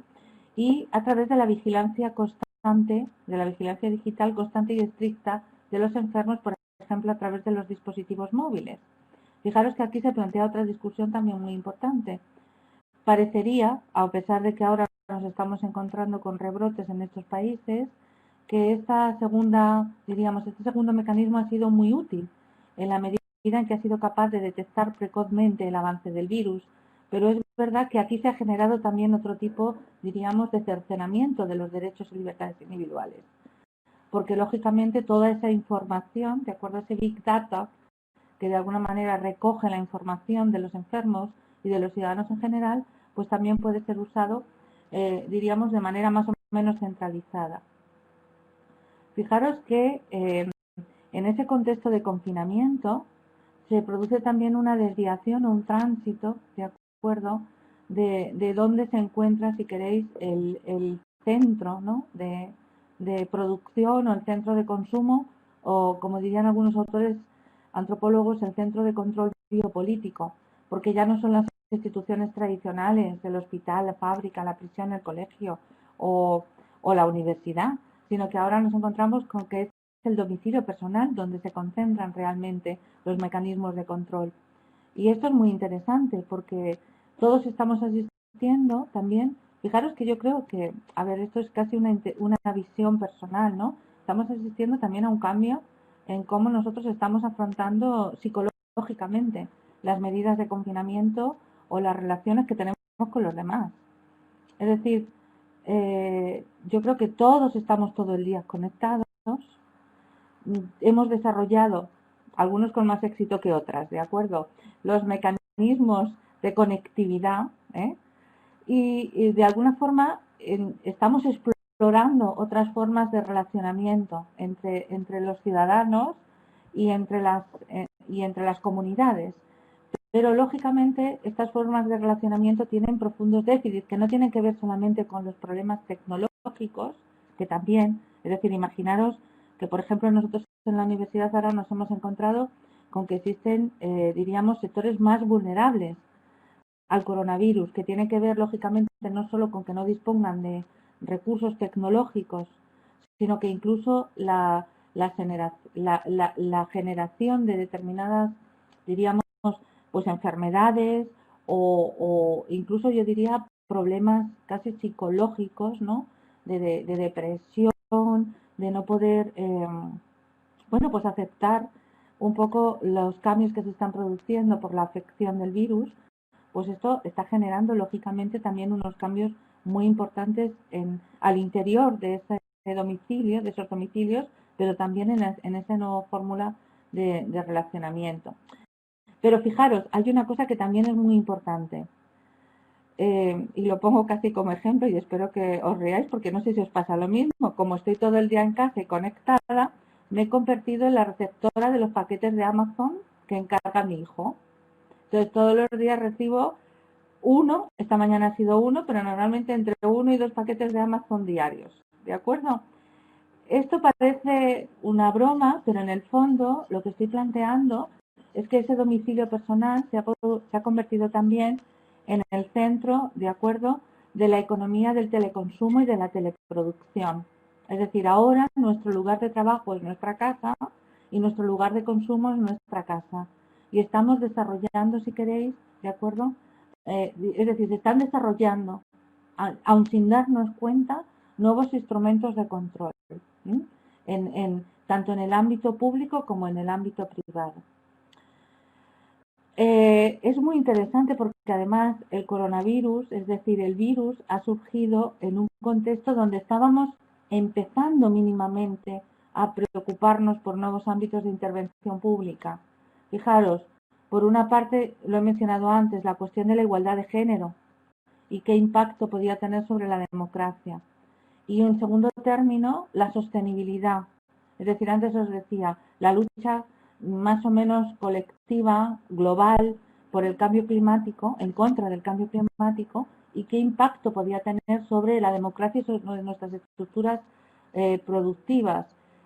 Y a través de la vigilancia constante, de la vigilancia digital constante y estricta de los enfermos, por ejemplo, a través de los dispositivos móviles. Fijaros que aquí se plantea otra discusión también muy importante. Parecería, a pesar de que ahora nos estamos encontrando con rebrotes en estos países, que este segundo mecanismo ha sido muy útil en la medida en que ha sido capaz de detectar precozmente el avance del virus, pero es verdad que aquí se ha generado también otro tipo, diríamos, de cercenamiento de los derechos y libertades individuales, porque lógicamente toda esa información, de acuerdo a ese Big Data, que de alguna manera recoge la información de los enfermos y de los ciudadanos en general, pues también puede ser usado, diríamos, de manera más o menos centralizada. Fijaros que en ese contexto de confinamiento se produce también una desviación o un tránsito, ¿de acuerdo?, de dónde se encuentra, si queréis, el centro, ¿no?, de producción o el centro de consumo, o como dirían algunos autores antropólogos, el centro de control biopolítico, porque ya no son las instituciones tradicionales del hospital, la fábrica, la prisión, el colegio o la universidad, sino que ahora nos encontramos con que es el domicilio personal donde se concentran realmente los mecanismos de control. Y esto es muy interesante porque todos estamos asistiendo también. Fijaros que yo creo que, a ver, esto es casi una visión personal, ¿no? Estamos asistiendo también a un cambio en cómo nosotros estamos afrontando psicológicamente las medidas de confinamiento o las relaciones que tenemos con los demás. Es decir, yo creo que todos estamos todo el día conectados. Hemos desarrollado, algunos con más éxito que otras, ¿de acuerdo?, los mecanismos de conectividad, y de alguna forma estamos explorando otras formas de relacionamiento entre los ciudadanos y entre las comunidades. Pero lógicamente estas formas de relacionamiento tienen profundos déficits que no tienen que ver solamente con los problemas tecnológicos, tecnológicos, que también, es decir, imaginaros que, por ejemplo, nosotros en la universidad ahora nos hemos encontrado con que existen, diríamos, sectores más vulnerables al coronavirus, que tiene que ver, lógicamente, no solo con que no dispongan de recursos tecnológicos, sino que incluso la generación de determinadas, diríamos, pues enfermedades o incluso yo diría problemas casi psicológicos, ¿no? De depresión, de no poder, bueno, pues aceptar un poco los cambios que se están produciendo por la afección del virus, pues esto está generando lógicamente también unos cambios muy importantes al interior de ese domicilio, de esos domicilios, pero también en esa nueva fórmula de relacionamiento. Pero fijaros, hay una cosa que también es muy importante, y lo pongo casi como ejemplo y espero que os reáis porque no sé si os pasa lo mismo. Como estoy todo el día en casa y conectada, me he convertido en la receptora de los paquetes de Amazon que encarga mi hijo. Entonces todos los días recibo uno, esta mañana ha sido uno, pero normalmente entre 1 y 2 paquetes de Amazon diarios, ¿de acuerdo? Esto parece una broma, pero en el fondo lo que estoy planteando es que ese domicilio personal se ha convertido también en el centro, ¿de acuerdo?, de la economía del teleconsumo y de la teleproducción. Es decir, ahora nuestro lugar de trabajo es nuestra casa y nuestro lugar de consumo es nuestra casa. Y estamos desarrollando, si queréis, ¿de acuerdo? Es decir, se están desarrollando, aun sin darnos cuenta, nuevos instrumentos de control, tanto en el ámbito público como en el ámbito privado. Es muy interesante porque además el coronavirus, es decir, el virus, ha surgido en un contexto donde estábamos empezando mínimamente a preocuparnos por nuevos ámbitos de intervención pública. Fijaros, por una parte, lo he mencionado antes, la cuestión de la igualdad de género y qué impacto podía tener sobre la democracia. Y en segundo término, la sostenibilidad. Es decir, antes os decía, la lucha más o menos colectiva, global, por el cambio climático, en contra del cambio climático, y qué impacto podía tener sobre la democracia y sobre nuestras estructuras productivas.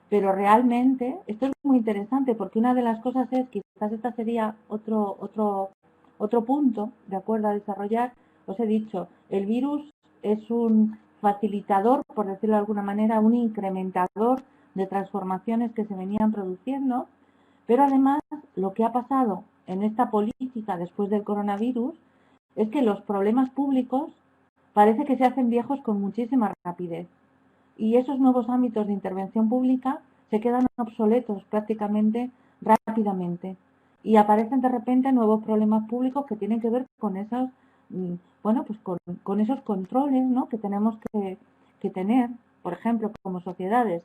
Pero realmente, esto es muy interesante, porque una de las cosas es, quizás esta sería otro punto, de acuerdo, a desarrollar. Os he dicho, el virus es un facilitador, por decirlo de alguna manera, un incrementador de transformaciones que se venían produciendo, pero además lo que ha pasado en esta política después del coronavirus es que los problemas públicos parece que se hacen viejos con muchísima rapidez y esos nuevos ámbitos de intervención pública se quedan obsoletos prácticamente rápidamente y aparecen de repente nuevos problemas públicos que tienen que ver con esos, bueno, pues con esos controles, ¿no?, que tenemos que tener, por ejemplo, como sociedades.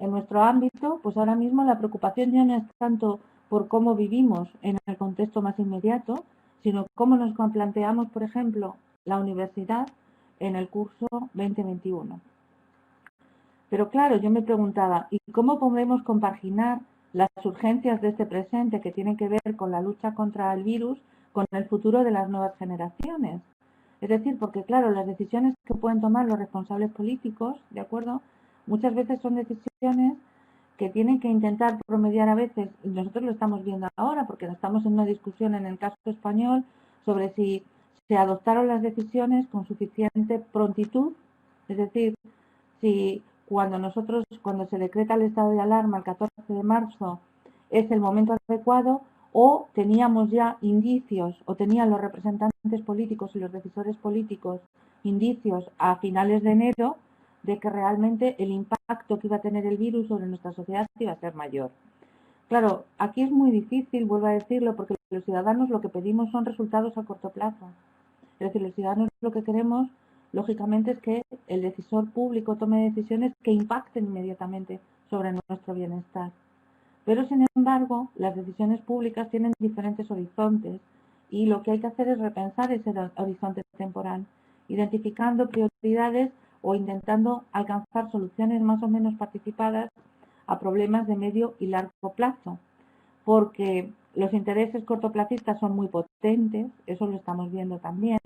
En nuestro ámbito, pues ahora mismo la preocupación ya no es tanto por cómo vivimos en el contexto más inmediato, sino cómo nos planteamos, por ejemplo, la universidad en el curso 2021. Pero claro, yo me preguntaba, ¿y cómo podemos compaginar las urgencias de este presente que tienen que ver con la lucha contra el virus con el futuro de las nuevas generaciones? Es decir, porque claro, las decisiones que pueden tomar los responsables políticos, ¿de acuerdo?, muchas veces son decisiones que tienen que intentar promediar a veces, y nosotros lo estamos viendo ahora, porque estamos en una discusión en el caso español sobre si se adoptaron las decisiones con suficiente prontitud, es decir, si cuando se decreta el estado de alarma el 14 de marzo es el momento adecuado o teníamos ya indicios o tenían los representantes políticos y los decisores políticos indicios a finales de enero de que realmente el impacto que iba a tener el virus sobre nuestra sociedad iba a ser mayor. Claro, aquí es muy difícil, vuelvo a decirlo, porque los ciudadanos lo que pedimos son resultados a corto plazo. Es decir, los ciudadanos lo que queremos, lógicamente, es que el decisor público tome decisiones que impacten inmediatamente sobre nuestro bienestar. Pero, sin embargo, las decisiones públicas tienen diferentes horizontes y lo que hay que hacer es repensar ese horizonte temporal, identificando prioridades o intentando alcanzar soluciones más o menos participadas a problemas de medio y largo plazo, porque los intereses cortoplacistas son muy potentes, eso lo estamos viendo también,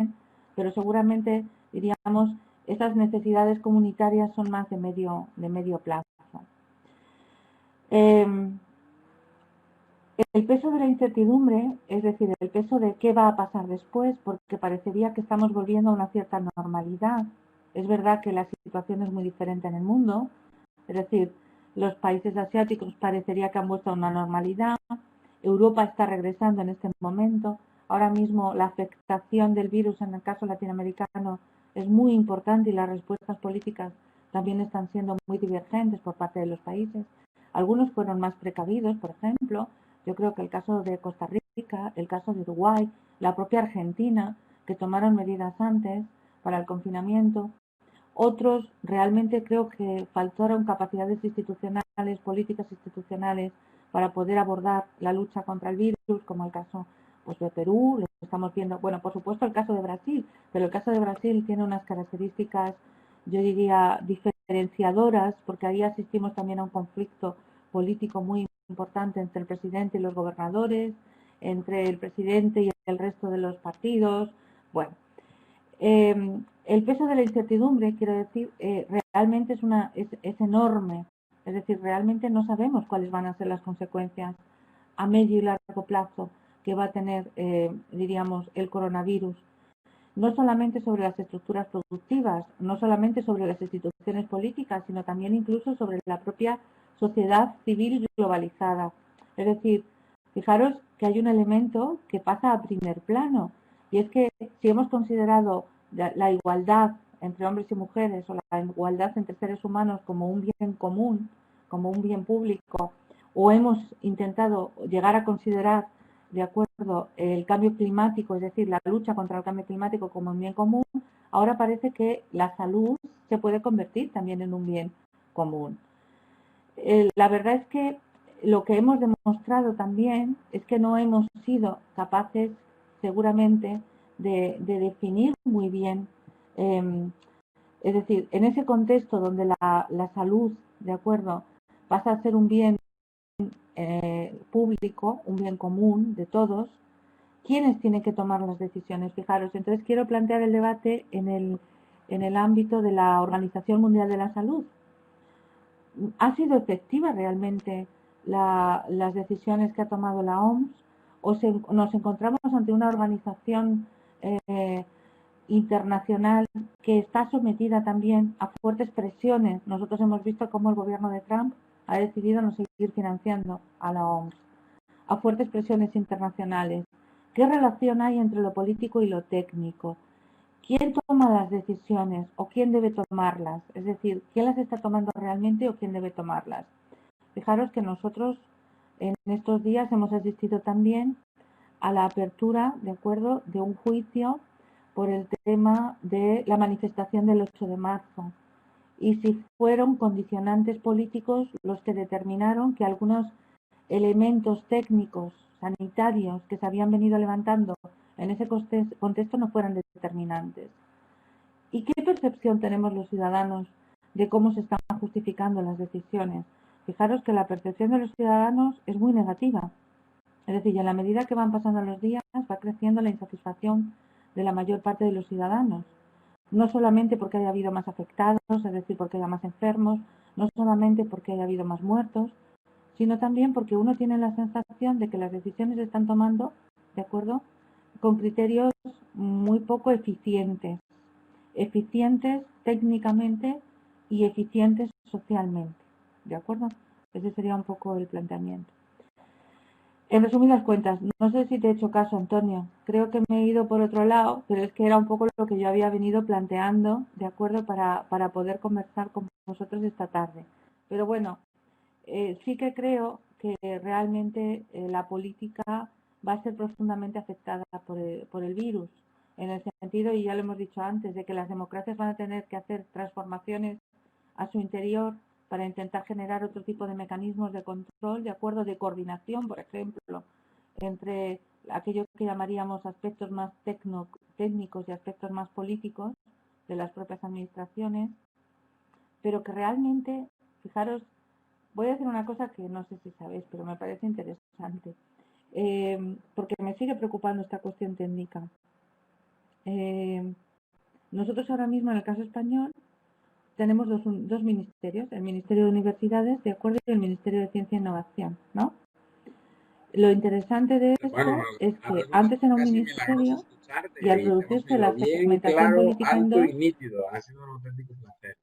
pero seguramente, diríamos, esas necesidades comunitarias son más de medio plazo. El peso de la incertidumbre, es decir, el peso de qué va a pasar después, porque parecería que estamos volviendo a una cierta normalidad. Es verdad que la situación es muy diferente en el mundo, es decir, los países asiáticos parecería que han vuelto a una normalidad, Europa está regresando en este momento, ahora mismo la afectación del virus en el caso latinoamericano es muy importante y las respuestas políticas también están siendo muy divergentes por parte de los países. Algunos fueron más precavidos, por ejemplo, yo creo que el caso de Costa Rica, el caso de Uruguay, la propia Argentina, que tomaron medidas antes para el confinamiento. Otros realmente creo que faltaron capacidades institucionales, políticas institucionales, para poder abordar la lucha contra el virus, como el caso pues, de Perú, lo estamos viendo, bueno, por supuesto el caso de Brasil, pero el caso de Brasil tiene unas características, yo diría, diferenciadoras, porque ahí asistimos también a un conflicto político muy importante entre el presidente y los gobernadores, entre el presidente y el resto de los partidos. Bueno, el peso de la incertidumbre, quiero decir, realmente es enorme. Es decir, realmente no sabemos cuáles van a ser las consecuencias a medio y largo plazo que va a tener, diríamos, el coronavirus. No solamente sobre las estructuras productivas, no solamente sobre las instituciones políticas, sino también incluso sobre la propia sociedad civil globalizada. Es decir, fijaros que hay un elemento que pasa a primer plano, y es que si hemos considerado la igualdad entre hombres y mujeres o la igualdad entre seres humanos como un bien común, como un bien público, o hemos intentado llegar a considerar, de acuerdo, el cambio climático, es decir, la lucha contra el cambio climático como un bien común, ahora parece que la salud se puede convertir también en un bien común. La verdad es que lo que hemos demostrado también es que no hemos sido capaces, seguramente, de definir muy bien, es decir, en ese contexto donde la salud, de acuerdo, pasa a ser un bien público, un bien común de todos, ¿quiénes tienen que tomar las decisiones? Fijaros, entonces quiero plantear el debate en el ámbito de la Organización Mundial de la Salud. ¿Ha sido efectiva realmente las decisiones que ha tomado la OMS? ¿O nos encontramos ante una organización internacional que está sometida también a fuertes presiones? Nosotros hemos visto cómo el gobierno de Trump ha decidido no seguir financiando a la OMS, a fuertes presiones internacionales. ¿Qué relación hay entre lo político y lo técnico? ¿Quién toma las decisiones o quién debe tomarlas? Es decir, ¿quién las está tomando realmente o quién debe tomarlas? Fijaros que nosotros en estos días hemos asistido también a la apertura, de acuerdo, de un juicio por el tema de la manifestación del 8 de marzo. Y si fueron condicionantes políticos los que determinaron que algunos elementos técnicos, sanitarios, que se habían venido levantando en ese contexto no fueran determinantes. ¿Y qué percepción tenemos los ciudadanos de cómo se están justificando las decisiones? Fijaros que la percepción de los ciudadanos es muy negativa. Es decir, en la medida que van pasando los días va creciendo la insatisfacción de la mayor parte de los ciudadanos. No solamente porque haya habido más afectados, es decir, porque haya más enfermos, no solamente porque haya habido más muertos, sino también porque uno tiene la sensación de que las decisiones se están tomando, ¿de acuerdo?, con criterios muy poco eficientes técnicamente y eficientes socialmente, ¿de acuerdo? Ese sería un poco el planteamiento. En resumidas cuentas, no sé si te he hecho caso, Antonio, creo que me he ido por otro lado, pero es que era un poco lo que yo había venido planteando, ¿de acuerdo?, para poder conversar con vosotros esta tarde. Pero bueno, sí que creo que realmente la política va a ser profundamente afectada por el virus, en el sentido, y ya lo hemos dicho antes, de que las democracias van a tener que hacer transformaciones a su interior para intentar generar otro tipo de mecanismos de control, de acuerdo, de coordinación, por ejemplo, entre aquello que llamaríamos aspectos más técnicos y aspectos más políticos de las propias administraciones, pero que realmente, fijaros, voy a decir una cosa que no sé si sabéis, pero me parece interesante, porque me sigue preocupando esta cuestión técnica. Nosotros ahora mismo, en el caso español, tenemos dos ministerios, el Ministerio de Universidades, ¿de acuerdo? Y el Ministerio de Ciencia e Innovación, ¿no? Lo interesante de esto es que antes era un ministerio y al producirse la segmentación política en dos... alto y nítido. Ha sido un auténtico placer.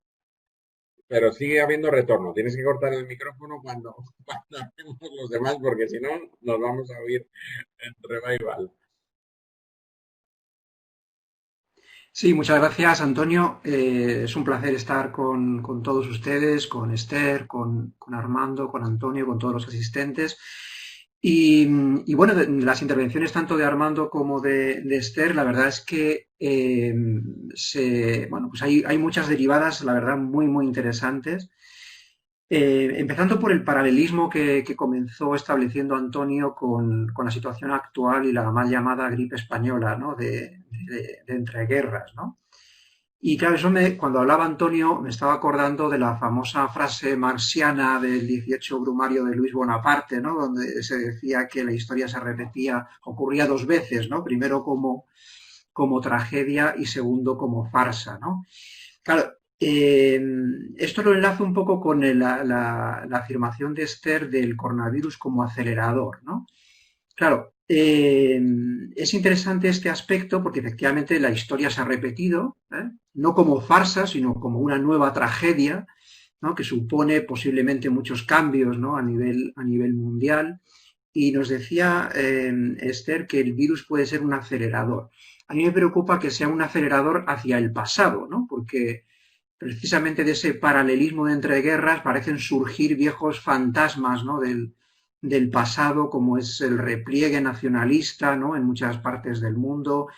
Pero sigue habiendo retorno. Tienes que cortar el micrófono cuando hacemos los demás, porque si no, nos vamos a oír en revival. Sí, muchas gracias, Antonio. Es un placer estar con todos ustedes, con Esther, con Armando, con Antonio, con todos los asistentes. Y bueno, las intervenciones tanto de Armando como de Esther, la verdad es que bueno, pues hay muchas derivadas, la verdad, muy, muy interesantes. Empezando por el paralelismo que comenzó estableciendo Antonio con la situación actual y la mal llamada gripe española, ¿no? de entreguerras, ¿no? Y claro, cuando hablaba Antonio me estaba acordando de la famosa frase marxiana del 18 Brumario de Luis Bonaparte, ¿no? Donde se decía que la historia se repetía, ocurría dos veces, ¿no? Primero como tragedia y segundo como farsa, ¿no? Claro, esto lo enlazo un poco con la afirmación de Esther del coronavirus como acelerador, ¿no? Claro, es interesante este aspecto porque efectivamente la historia se ha repetido, no como farsa, sino como una nueva tragedia, ¿no? Que supone posiblemente muchos cambios, ¿no? a nivel mundial. Y nos decía Esther que el virus puede ser un acelerador. A mí me preocupa que sea un acelerador hacia el pasado, ¿no? Porque precisamente de ese paralelismo de entreguerras parecen surgir viejos fantasmas, ¿no? del pasado, como es el repliegue nacionalista, ¿no? en muchas partes del mundo,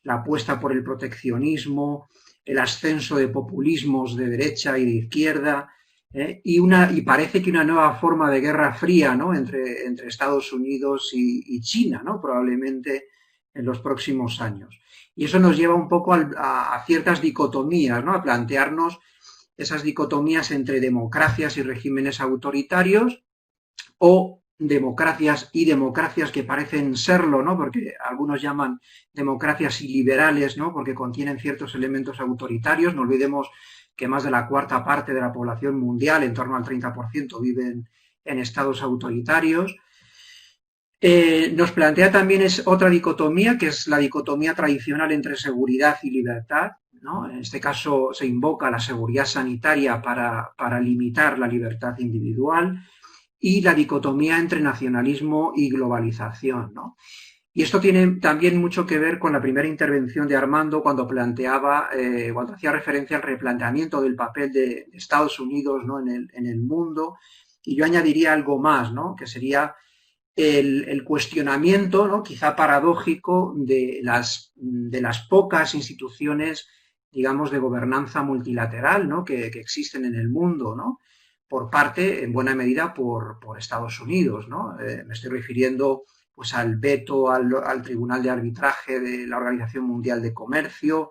la apuesta por el proteccionismo, el ascenso de populismos de derecha y de izquierda, y parece que una nueva forma de guerra fría, ¿no? entre Estados Unidos y China, ¿no? probablemente en los próximos años. Y eso nos lleva un poco a ciertas dicotomías, ¿no? A plantearnos esas dicotomías entre democracias y regímenes autoritarios o democracias y democracias que parecen serlo, ¿no? Porque algunos llaman democracias iliberales, ¿no? Porque contienen ciertos elementos autoritarios. No olvidemos que más de la cuarta parte de la población mundial, en torno al 30%, viven en estados autoritarios. Nos plantea también otra dicotomía, que es la dicotomía tradicional entre seguridad y libertad, ¿no? En este caso se invoca la seguridad sanitaria para limitar la libertad individual y la dicotomía entre nacionalismo y globalización, ¿no? Y esto tiene también mucho que ver con la primera intervención de Armando cuando cuando hacía referencia al replanteamiento del papel de Estados Unidos, ¿no? en el mundo. Y yo añadiría algo más, ¿no? Que sería el cuestionamiento, ¿no? quizá paradójico, de las pocas instituciones, digamos, de gobernanza multilateral, ¿no? que existen en el mundo, ¿no? por parte, en buena medida, por Estados Unidos, ¿no? Me estoy refiriendo pues, al veto al Tribunal de Arbitraje de la Organización Mundial de Comercio,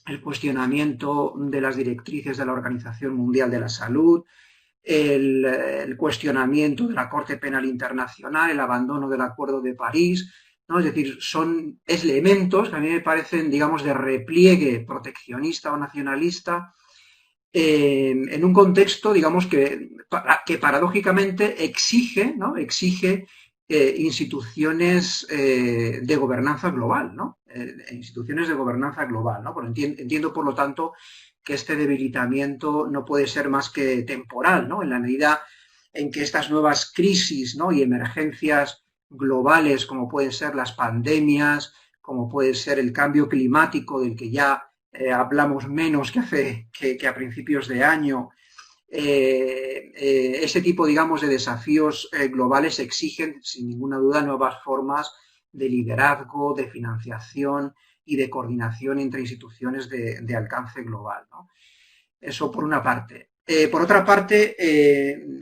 el cuestionamiento de las directrices de la Organización Mundial de la Salud, el cuestionamiento de la Corte Penal Internacional, el abandono del Acuerdo de París, ¿no? Es decir, son elementos que a mí me parecen, digamos, de repliegue proteccionista o nacionalista en un contexto, digamos, que paradójicamente exige, ¿no? exige instituciones de gobernanza global, ¿no? Instituciones de gobernanza global, ¿no? Entiendo, por lo tanto, que este debilitamiento no puede ser más que temporal, ¿no? En la medida en que estas nuevas crisis, ¿no? y emergencias globales, como pueden ser las pandemias, como puede ser el cambio climático del que ya hablamos menos que a principios de año, ese tipo, digamos, de desafíos globales exigen, sin ninguna duda, nuevas formas de liderazgo, de financiación y de coordinación entre instituciones de alcance global, ¿no? Eso por una parte. Por otra parte,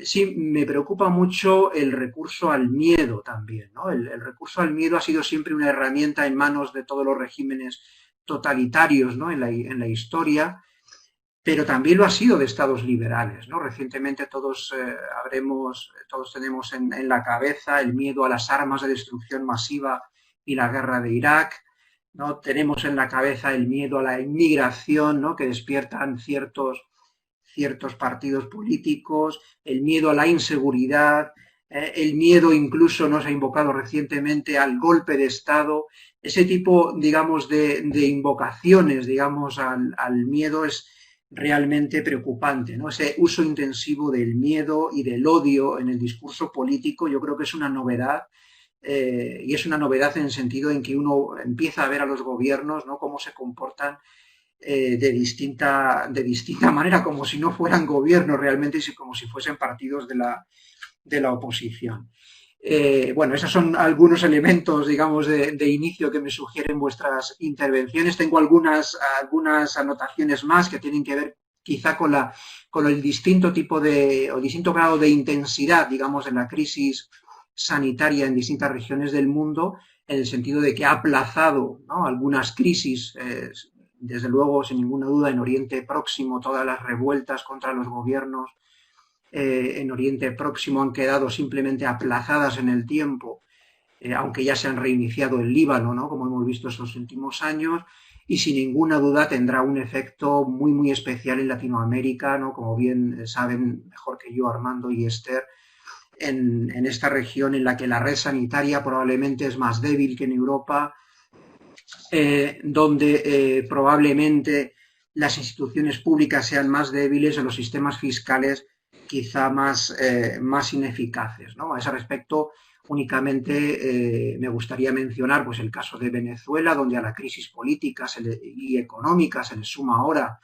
sí, me preocupa mucho el recurso al miedo también, ¿no? El recurso al miedo ha sido siempre una herramienta en manos de todos los regímenes totalitarios, ¿no? en la historia, pero también lo ha sido de estados liberales, ¿no? Recientemente todos tenemos en la cabeza el miedo a las armas de destrucción masiva y la guerra de Irak, ¿no? Tenemos en la cabeza el miedo a la inmigración, ¿no? Que despiertan ciertos partidos políticos, el miedo a la inseguridad, el miedo incluso nos ha invocado recientemente al golpe de Estado. Ese tipo, digamos, de invocaciones, digamos, al miedo es realmente preocupante, ¿no? Ese uso intensivo del miedo y del odio en el discurso político, yo creo que es una novedad, y es una novedad en el sentido en que uno empieza a ver a los gobiernos, ¿no? Cómo se comportan de distinta manera, como si no fueran gobiernos realmente, como si fuesen partidos de la oposición. Bueno, esos son algunos elementos, digamos, de inicio que me sugieren vuestras intervenciones. Tengo algunas anotaciones más que tienen que ver quizá con el distinto tipo o distinto grado de intensidad, digamos, de la crisis sanitaria en distintas regiones del mundo, en el sentido de que ha aplazado, ¿no?, algunas crisis, desde luego, sin ninguna duda, en Oriente Próximo, todas las revueltas contra los gobiernos en Oriente Próximo han quedado simplemente aplazadas en el tiempo, aunque ya se han reiniciado en Líbano, ¿no?, como hemos visto estos últimos años, y sin ninguna duda tendrá un efecto muy, muy especial en Latinoamérica, ¿no?, como bien saben mejor que yo Armando y Esther, en esta región en la que la red sanitaria probablemente es más débil que en Europa, donde probablemente las instituciones públicas sean más débiles o los sistemas fiscales quizá más ineficaces, ¿no? A ese respecto, únicamente me gustaría mencionar pues, el caso de Venezuela, donde a la crisis política y económica se le suma ahora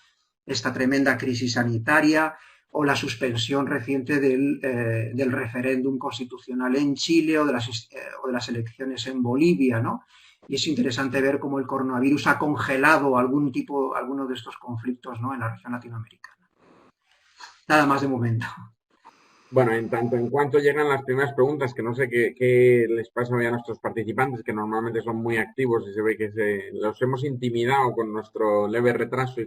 esta tremenda crisis sanitaria, o la suspensión reciente del referéndum constitucional en Chile o de las elecciones en Bolivia, ¿no? Y es interesante ver cómo el coronavirus ha congelado algunos de estos conflictos, ¿no?, en la región latinoamericana. Nada más de momento. Bueno, en cuanto llegan las primeras preguntas, que no sé qué les pasa hoy a nuestros participantes, que normalmente son muy activos y se ve que los hemos intimidado con nuestro leve retraso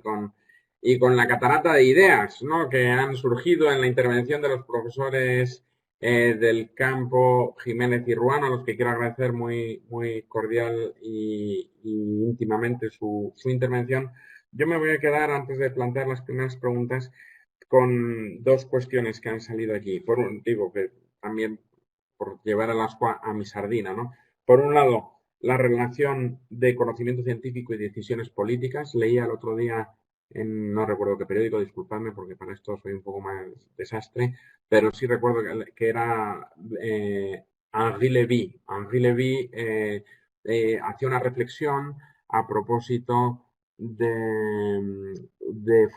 y con la catarata de ideas, ¿no?, que han surgido en la intervención de los profesores del campo Jiménez y Ruano, a los que quiero agradecer muy, muy cordial y íntimamente su intervención. Yo me voy a quedar, antes de plantear las primeras preguntas, con dos cuestiones que han salido aquí. Digo que también por llevar al ascua a mi sardina, ¿no? Por un lado, la relación de conocimiento científico y decisiones políticas. Leía el otro día no recuerdo qué periódico, disculpadme porque para esto soy un poco más desastre, pero sí recuerdo que era Henri Levy. Henri Levy hacía una reflexión a propósito de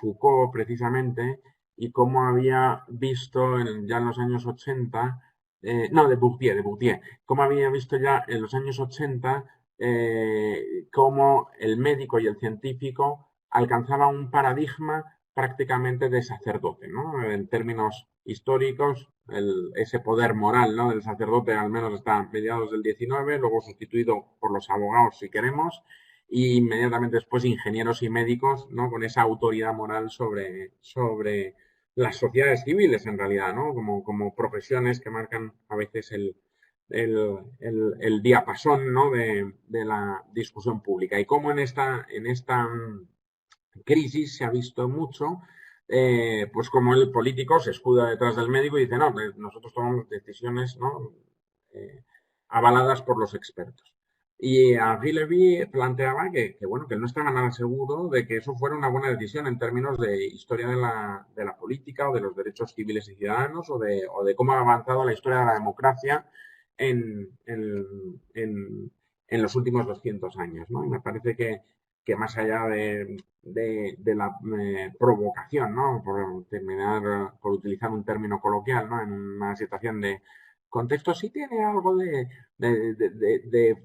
Foucault, precisamente, y cómo había visto ya en los años 80, no, de Bourdieu, cómo había visto ya en los años 80 cómo el médico y el científico alcanzaba un paradigma prácticamente de sacerdote, ¿no? En términos históricos, ese poder moral, ¿no?, del sacerdote al menos está a mediados del 19, luego sustituido por los abogados, si queremos, y inmediatamente después ingenieros y médicos, ¿no?, con esa autoridad moral sobre las sociedades civiles, en realidad, ¿no?, como profesiones que marcan a veces el diapasón, ¿no?, de la discusión pública. Y cómo en esta crisis se ha visto mucho, pues como el político se escuda detrás del médico y dice, no, pues nosotros tomamos decisiones, ¿no?, avaladas por los expertos. Y Henri Levy planteaba bueno, que él no estaba nada seguro de que eso fuera una buena decisión en términos de historia de la política o de los derechos civiles y ciudadanos o de cómo ha avanzado la historia de la democracia en los últimos 200 años, ¿no? Y me parece que más allá de la provocación, ¿no?, por utilizar un término coloquial, ¿no?, en una situación de contexto, sí tiene algo de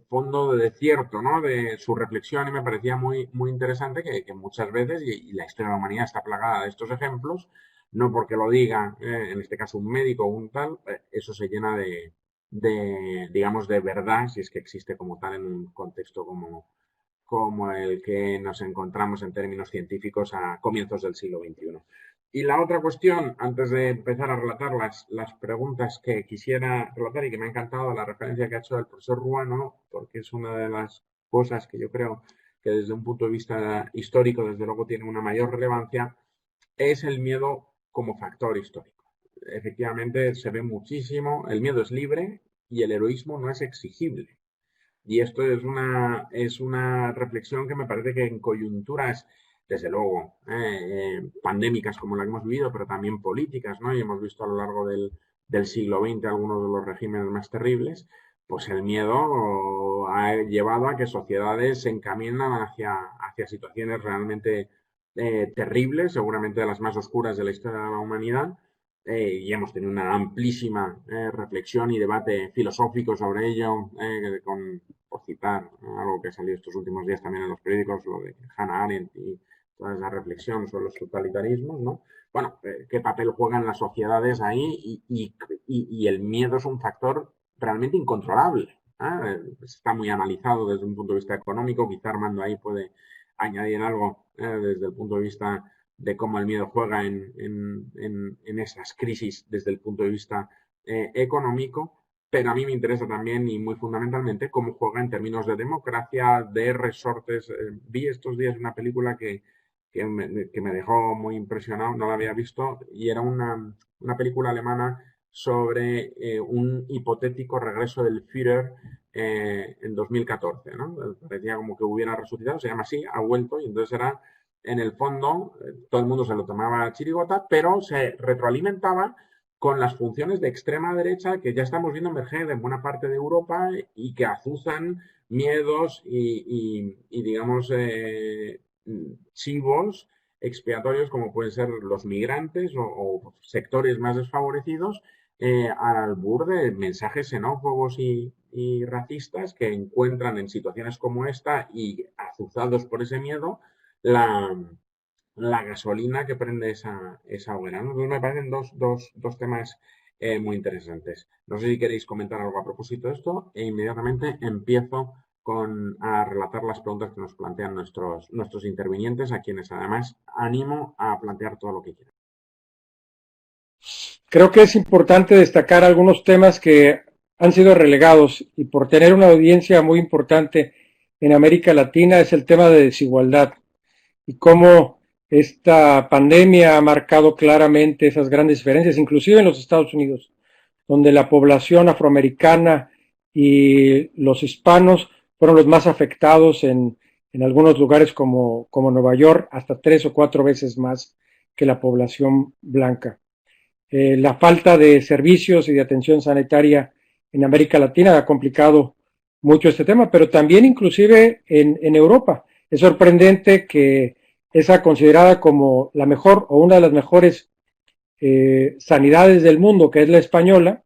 fondo de cierto, ¿no?, de su reflexión, y me parecía muy, muy interesante que muchas veces, y la historia de la humanidad está plagada de estos ejemplos, no porque lo diga, en este caso un médico o un tal, eso se llena digamos, de verdad, si es que existe como tal en un contexto como el que nos encontramos en términos científicos a comienzos del siglo XXI. Y la otra cuestión, antes de empezar a relatar las preguntas que quisiera relatar, y que me ha encantado la referencia que ha hecho el profesor Ruano, porque es una de las cosas que yo creo que desde un punto de vista histórico, desde luego, tiene una mayor relevancia, es el miedo como factor histórico. Efectivamente, se ve muchísimo, el miedo es libre y el heroísmo no es exigible. Y esto es una reflexión que me parece que en coyunturas, desde luego, pandémicas como la que hemos vivido, pero también políticas, ¿no? Y hemos visto a lo largo del siglo XX algunos de los regímenes más terribles, pues el miedo ha llevado a que sociedades se encaminan hacia situaciones realmente terribles, seguramente de las más oscuras de la historia de la humanidad, y hemos tenido una amplísima reflexión y debate filosófico sobre ello, por citar algo que ha salido estos últimos días también en los periódicos, lo de Hannah Arendt y toda esa reflexión sobre los totalitarismos, ¿no? Bueno, qué papel juegan las sociedades ahí y el miedo es un factor realmente incontrolable. Está muy analizado desde un punto de vista económico, quizá Armando ahí puede añadir algo desde el punto de vista de cómo el miedo juega en esas crisis desde el punto de vista económico, pero a mí me interesa también y muy fundamentalmente cómo juega en términos de democracia, de resortes. Vi estos días una película que me dejó muy impresionado, no la había visto, y era una película alemana sobre un hipotético regreso del Führer en 2014, ¿no? Parecía como que hubiera resucitado, se llama así, ha vuelto, y entonces era, en el fondo, todo el mundo se lo tomaba a chirigota, pero se retroalimentaba con las funciones de extrema derecha que ya estamos viendo emerger en buena parte de Europa y que azuzan miedos y digamos, chivos expiatorios como pueden ser los migrantes o sectores más desfavorecidos, al albur de mensajes xenófobos y racistas que encuentran en situaciones como esta y azuzados por ese miedo la gasolina que prende esa hoguera, ¿no? Entonces me parecen dos temas muy interesantes. No sé si queréis comentar algo a propósito de esto e inmediatamente empiezo a relatar las preguntas que nos plantean nuestros intervinientes, a quienes además animo a plantear todo lo que quieran. Creo que es importante destacar algunos temas que han sido relegados y por tener una audiencia muy importante en América Latina es el tema de desigualdad y cómo esta pandemia ha marcado claramente esas grandes diferencias, inclusive en los Estados Unidos, donde la población afroamericana y los hispanos fueron los más afectados en algunos lugares como Nueva York, hasta 3 o 4 veces más que la población blanca. La falta de servicios y de atención sanitaria en América Latina ha complicado mucho este tema, pero también inclusive en Europa. Es sorprendente que esa considerada como la mejor o una de las mejores sanidades del mundo, que es la española.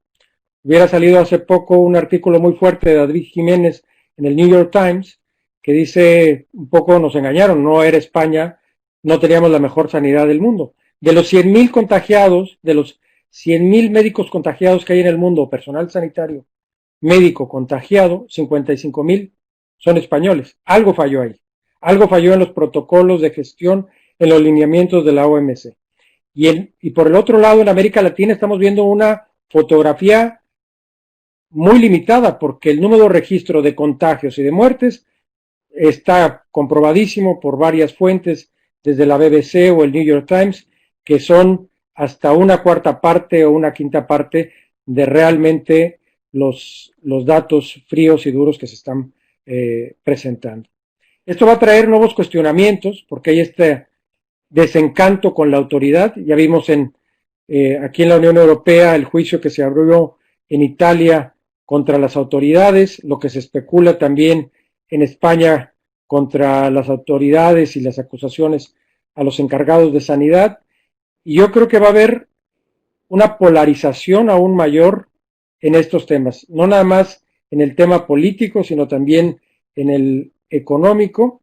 Hubiera salido hace poco un artículo muy fuerte de David Jiménez en el New York Times que dice, un poco nos engañaron, no era España, no teníamos la mejor sanidad del mundo. De los 100,000 contagiados, de los 100,000 médicos contagiados que hay en el mundo, personal sanitario médico contagiado, 55,000 son españoles. Algo falló ahí. Algo falló en los protocolos de gestión, en los lineamientos de la OMS. Y por el otro lado, en América Latina estamos viendo una fotografía muy limitada porque el número de registro de contagios y de muertes está comprobadísimo por varias fuentes, desde la BBC o el New York Times, que son hasta una cuarta parte o una quinta parte de realmente los datos fríos y duros que se están presentando. Esto va a traer nuevos cuestionamientos porque hay este desencanto con la autoridad. Ya vimos aquí en la Unión Europea el juicio que se abrió en Italia contra las autoridades, lo que se especula también en España contra las autoridades y las acusaciones a los encargados de sanidad. Y yo creo que va a haber una polarización aún mayor en estos temas, no nada más en el tema político, sino también en el económico,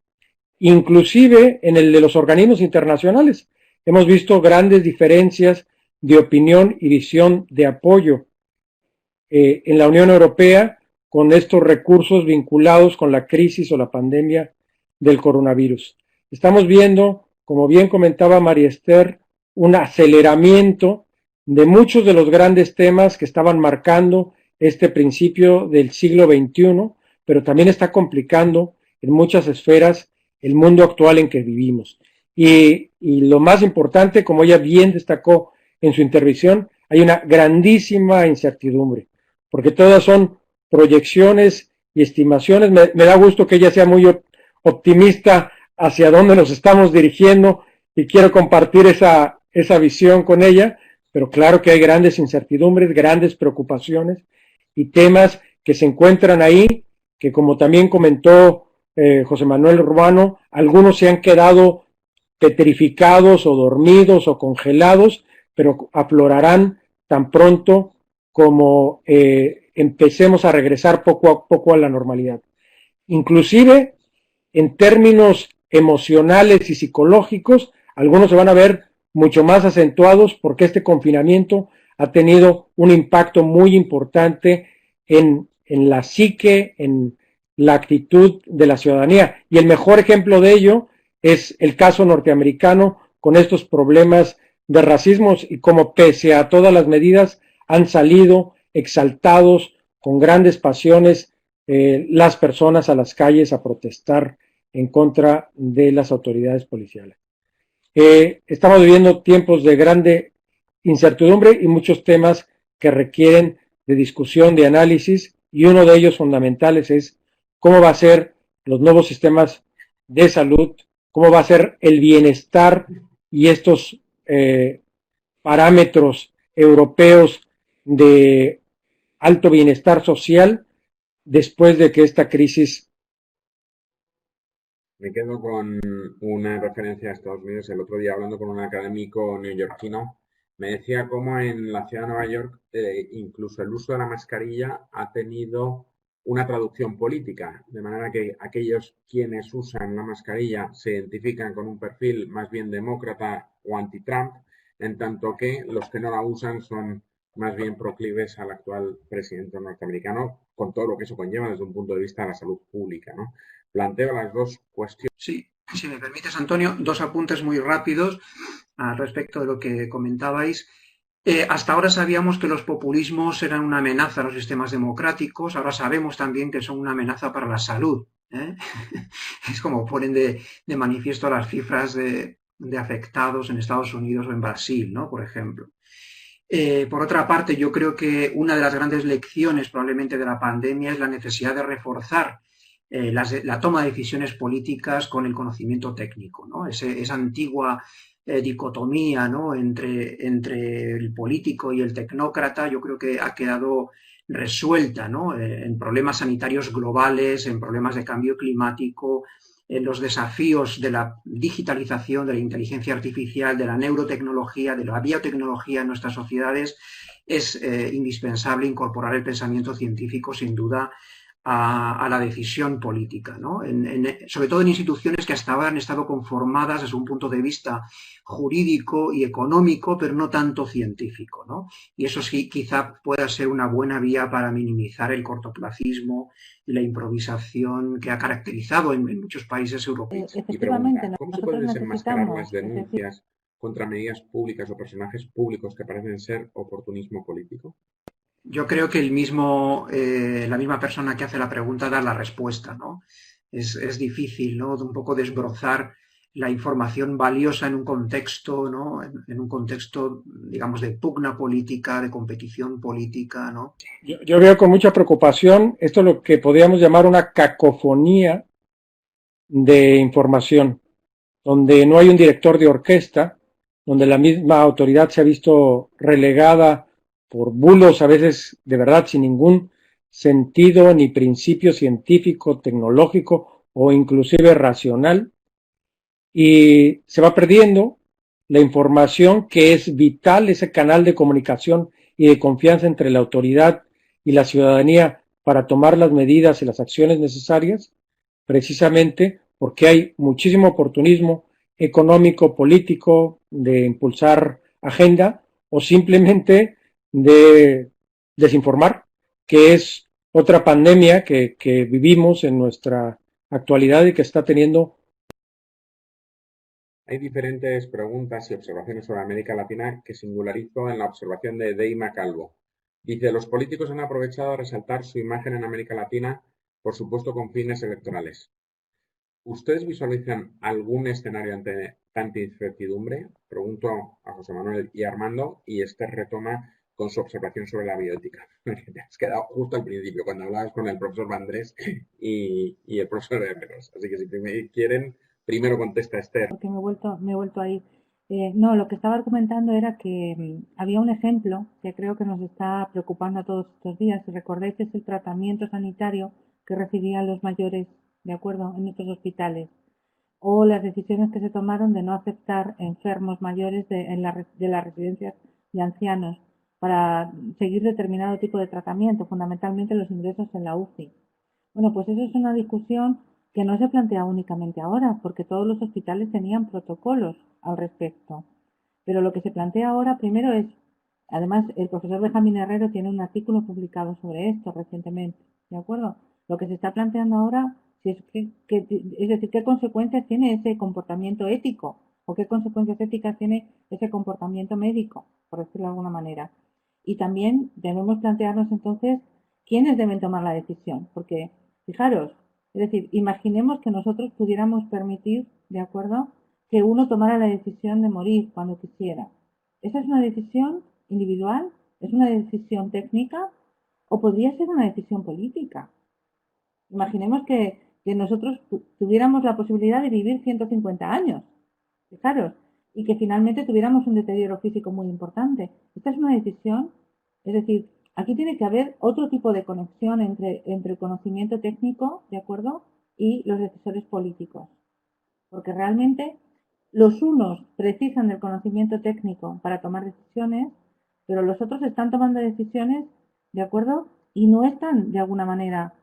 inclusive en el de los organismos internacionales. Hemos visto grandes diferencias de opinión y visión de apoyo en la Unión Europea con estos recursos vinculados con la crisis o la pandemia del coronavirus. Estamos viendo, como bien comentaba María Esther, un aceleramiento de muchos de los grandes temas que estaban marcando este principio del siglo XXI, pero también está complicando en muchas esferas el mundo actual en que vivimos. Y lo más importante, como ella bien destacó en su intervención, hay una grandísima incertidumbre, porque todas son proyecciones y estimaciones. Me da gusto que ella sea muy optimista hacia dónde nos estamos dirigiendo y quiero compartir esa visión con ella, pero claro que hay grandes incertidumbres, grandes preocupaciones y temas que se encuentran ahí, que como también comentó José Manuel Urbano, algunos se han quedado petrificados o dormidos o congelados, pero aflorarán tan pronto como empecemos a regresar poco a poco a la normalidad. Inclusive, en términos emocionales y psicológicos, algunos se van a ver mucho más acentuados porque este confinamiento ha tenido un impacto muy importante en la psique, en la actitud de la ciudadanía. Y el mejor ejemplo de ello es el caso norteamericano con estos problemas de racismo y como pese a todas las medidas han salido exaltados con grandes pasiones las personas a las calles a protestar en contra de las autoridades policiales. Estamos viviendo tiempos de grande incertidumbre y muchos temas que requieren de discusión, de análisis, y uno de ellos fundamentales es cómo va a ser los nuevos sistemas de salud, cómo va a ser el bienestar y estos parámetros europeos de alto bienestar social después de que esta crisis. Me quedo con una referencia a Estados Unidos. El otro día, hablando con un académico neoyorquino, me decía cómo en la ciudad de Nueva York incluso el uso de la mascarilla ha tenido una traducción política, de manera que aquellos quienes usan la mascarilla se identifican con un perfil más bien demócrata o anti-Trump, en tanto que los que no la usan son más bien proclives al actual presidente norteamericano, con todo lo que eso conlleva desde un punto de vista de la salud pública, ¿no? Planteo las dos cuestiones. Sí, si me permites, Antonio, dos apuntes muy rápidos al respecto de lo que comentabais. Hasta ahora sabíamos que los populismos eran una amenaza a los sistemas democráticos, ahora sabemos también que son una amenaza para la salud. Es como ponen de manifiesto las cifras de afectados en Estados Unidos o en Brasil, ¿no? Por ejemplo. Por otra parte, yo creo que una de las grandes lecciones probablemente de la pandemia es la necesidad de reforzar la toma de decisiones políticas con el conocimiento técnico, ¿no? Esa antigua dicotomía, ¿no? entre el político y el tecnócrata, yo creo que ha quedado resuelta, ¿no? En problemas sanitarios globales, en problemas de cambio climático, en los desafíos de la digitalización, de la inteligencia artificial, de la neurotecnología, de la biotecnología en nuestras sociedades. Es indispensable incorporar el pensamiento científico, sin duda, a la decisión política, ¿no? Sobre todo en instituciones que hasta ahora han estado conformadas desde un punto de vista jurídico y económico, pero no tanto científico, ¿no? Y eso sí quizá pueda ser una buena vía para minimizar el cortoplacismo y la improvisación que ha caracterizado en muchos países europeos. Y pregunta, ¿cómo se pueden desenmascarar las denuncias contra medidas públicas o personajes públicos que parecen ser oportunismo político? Yo creo que la misma persona que hace la pregunta da la respuesta, ¿no? Es difícil, ¿no? De un poco desbrozar la información valiosa en un contexto, ¿no? En un contexto, digamos, de pugna política, de competición política, ¿no? Yo veo con mucha preocupación esto es lo que podríamos llamar una cacofonía de información, donde no hay un director de orquesta, donde la misma autoridad se ha visto relegada por bulos a veces de verdad sin ningún sentido ni principio científico, tecnológico o inclusive racional, y se va perdiendo la información que es vital, ese canal de comunicación y de confianza entre la autoridad y la ciudadanía para tomar las medidas y las acciones necesarias, precisamente porque hay muchísimo oportunismo económico, político, de impulsar agenda o simplemente de desinformar, que es otra pandemia que vivimos en nuestra actualidad y que está teniendo. Hay diferentes preguntas y observaciones sobre América Latina que singularizo en la observación de Deima Calvo. Dice, los políticos han aprovechado a resaltar su imagen en América Latina, por supuesto con fines electorales. ¿Ustedes visualizan algún escenario ante tanta incertidumbre? Pregunto a José Manuel y a Armando, y Esther retoma con su observación sobre la bioética, que te has quedado justo al principio, cuando hablabas con el profesor Vandrés y el profesor Herreros. Así que si quieren, primero contesta Esther. Porque me he vuelto ahí. No, lo que estaba comentando era que había un ejemplo que creo que nos está preocupando a todos estos días. Si recordáis, es el tratamiento sanitario que recibían los mayores, ¿de acuerdo?, en nuestros hospitales. O las decisiones que se tomaron de no aceptar enfermos mayores de las residencias de ancianos para seguir determinado tipo de tratamiento, fundamentalmente los ingresos en la UCI. Bueno, pues eso es una discusión que no se plantea únicamente ahora, porque todos los hospitales tenían protocolos al respecto. Pero lo que se plantea ahora primero es, además el profesor Benjamín Herrero tiene un artículo publicado sobre esto recientemente, ¿de acuerdo? Lo que se está planteando ahora es decir, qué consecuencias tiene ese comportamiento ético o qué consecuencias éticas tiene ese comportamiento médico, por decirlo de alguna manera. Y también debemos plantearnos entonces quiénes deben tomar la decisión, porque fijaros, es decir, imaginemos que nosotros pudiéramos permitir, ¿de acuerdo?, que uno tomara la decisión de morir cuando quisiera. ¿Esa es una decisión individual? ¿Es una decisión técnica? ¿O podría ser una decisión política? Imaginemos que nosotros tuviéramos la posibilidad de vivir 150 años, fijaros, y que finalmente tuviéramos un deterioro físico muy importante. Esta es una decisión, es decir, aquí tiene que haber otro tipo de conexión entre el conocimiento técnico, ¿de acuerdo?, y los decisores políticos. Porque realmente los unos precisan del conocimiento técnico para tomar decisiones, pero los otros están tomando decisiones, ¿de acuerdo?, y no están de alguna manera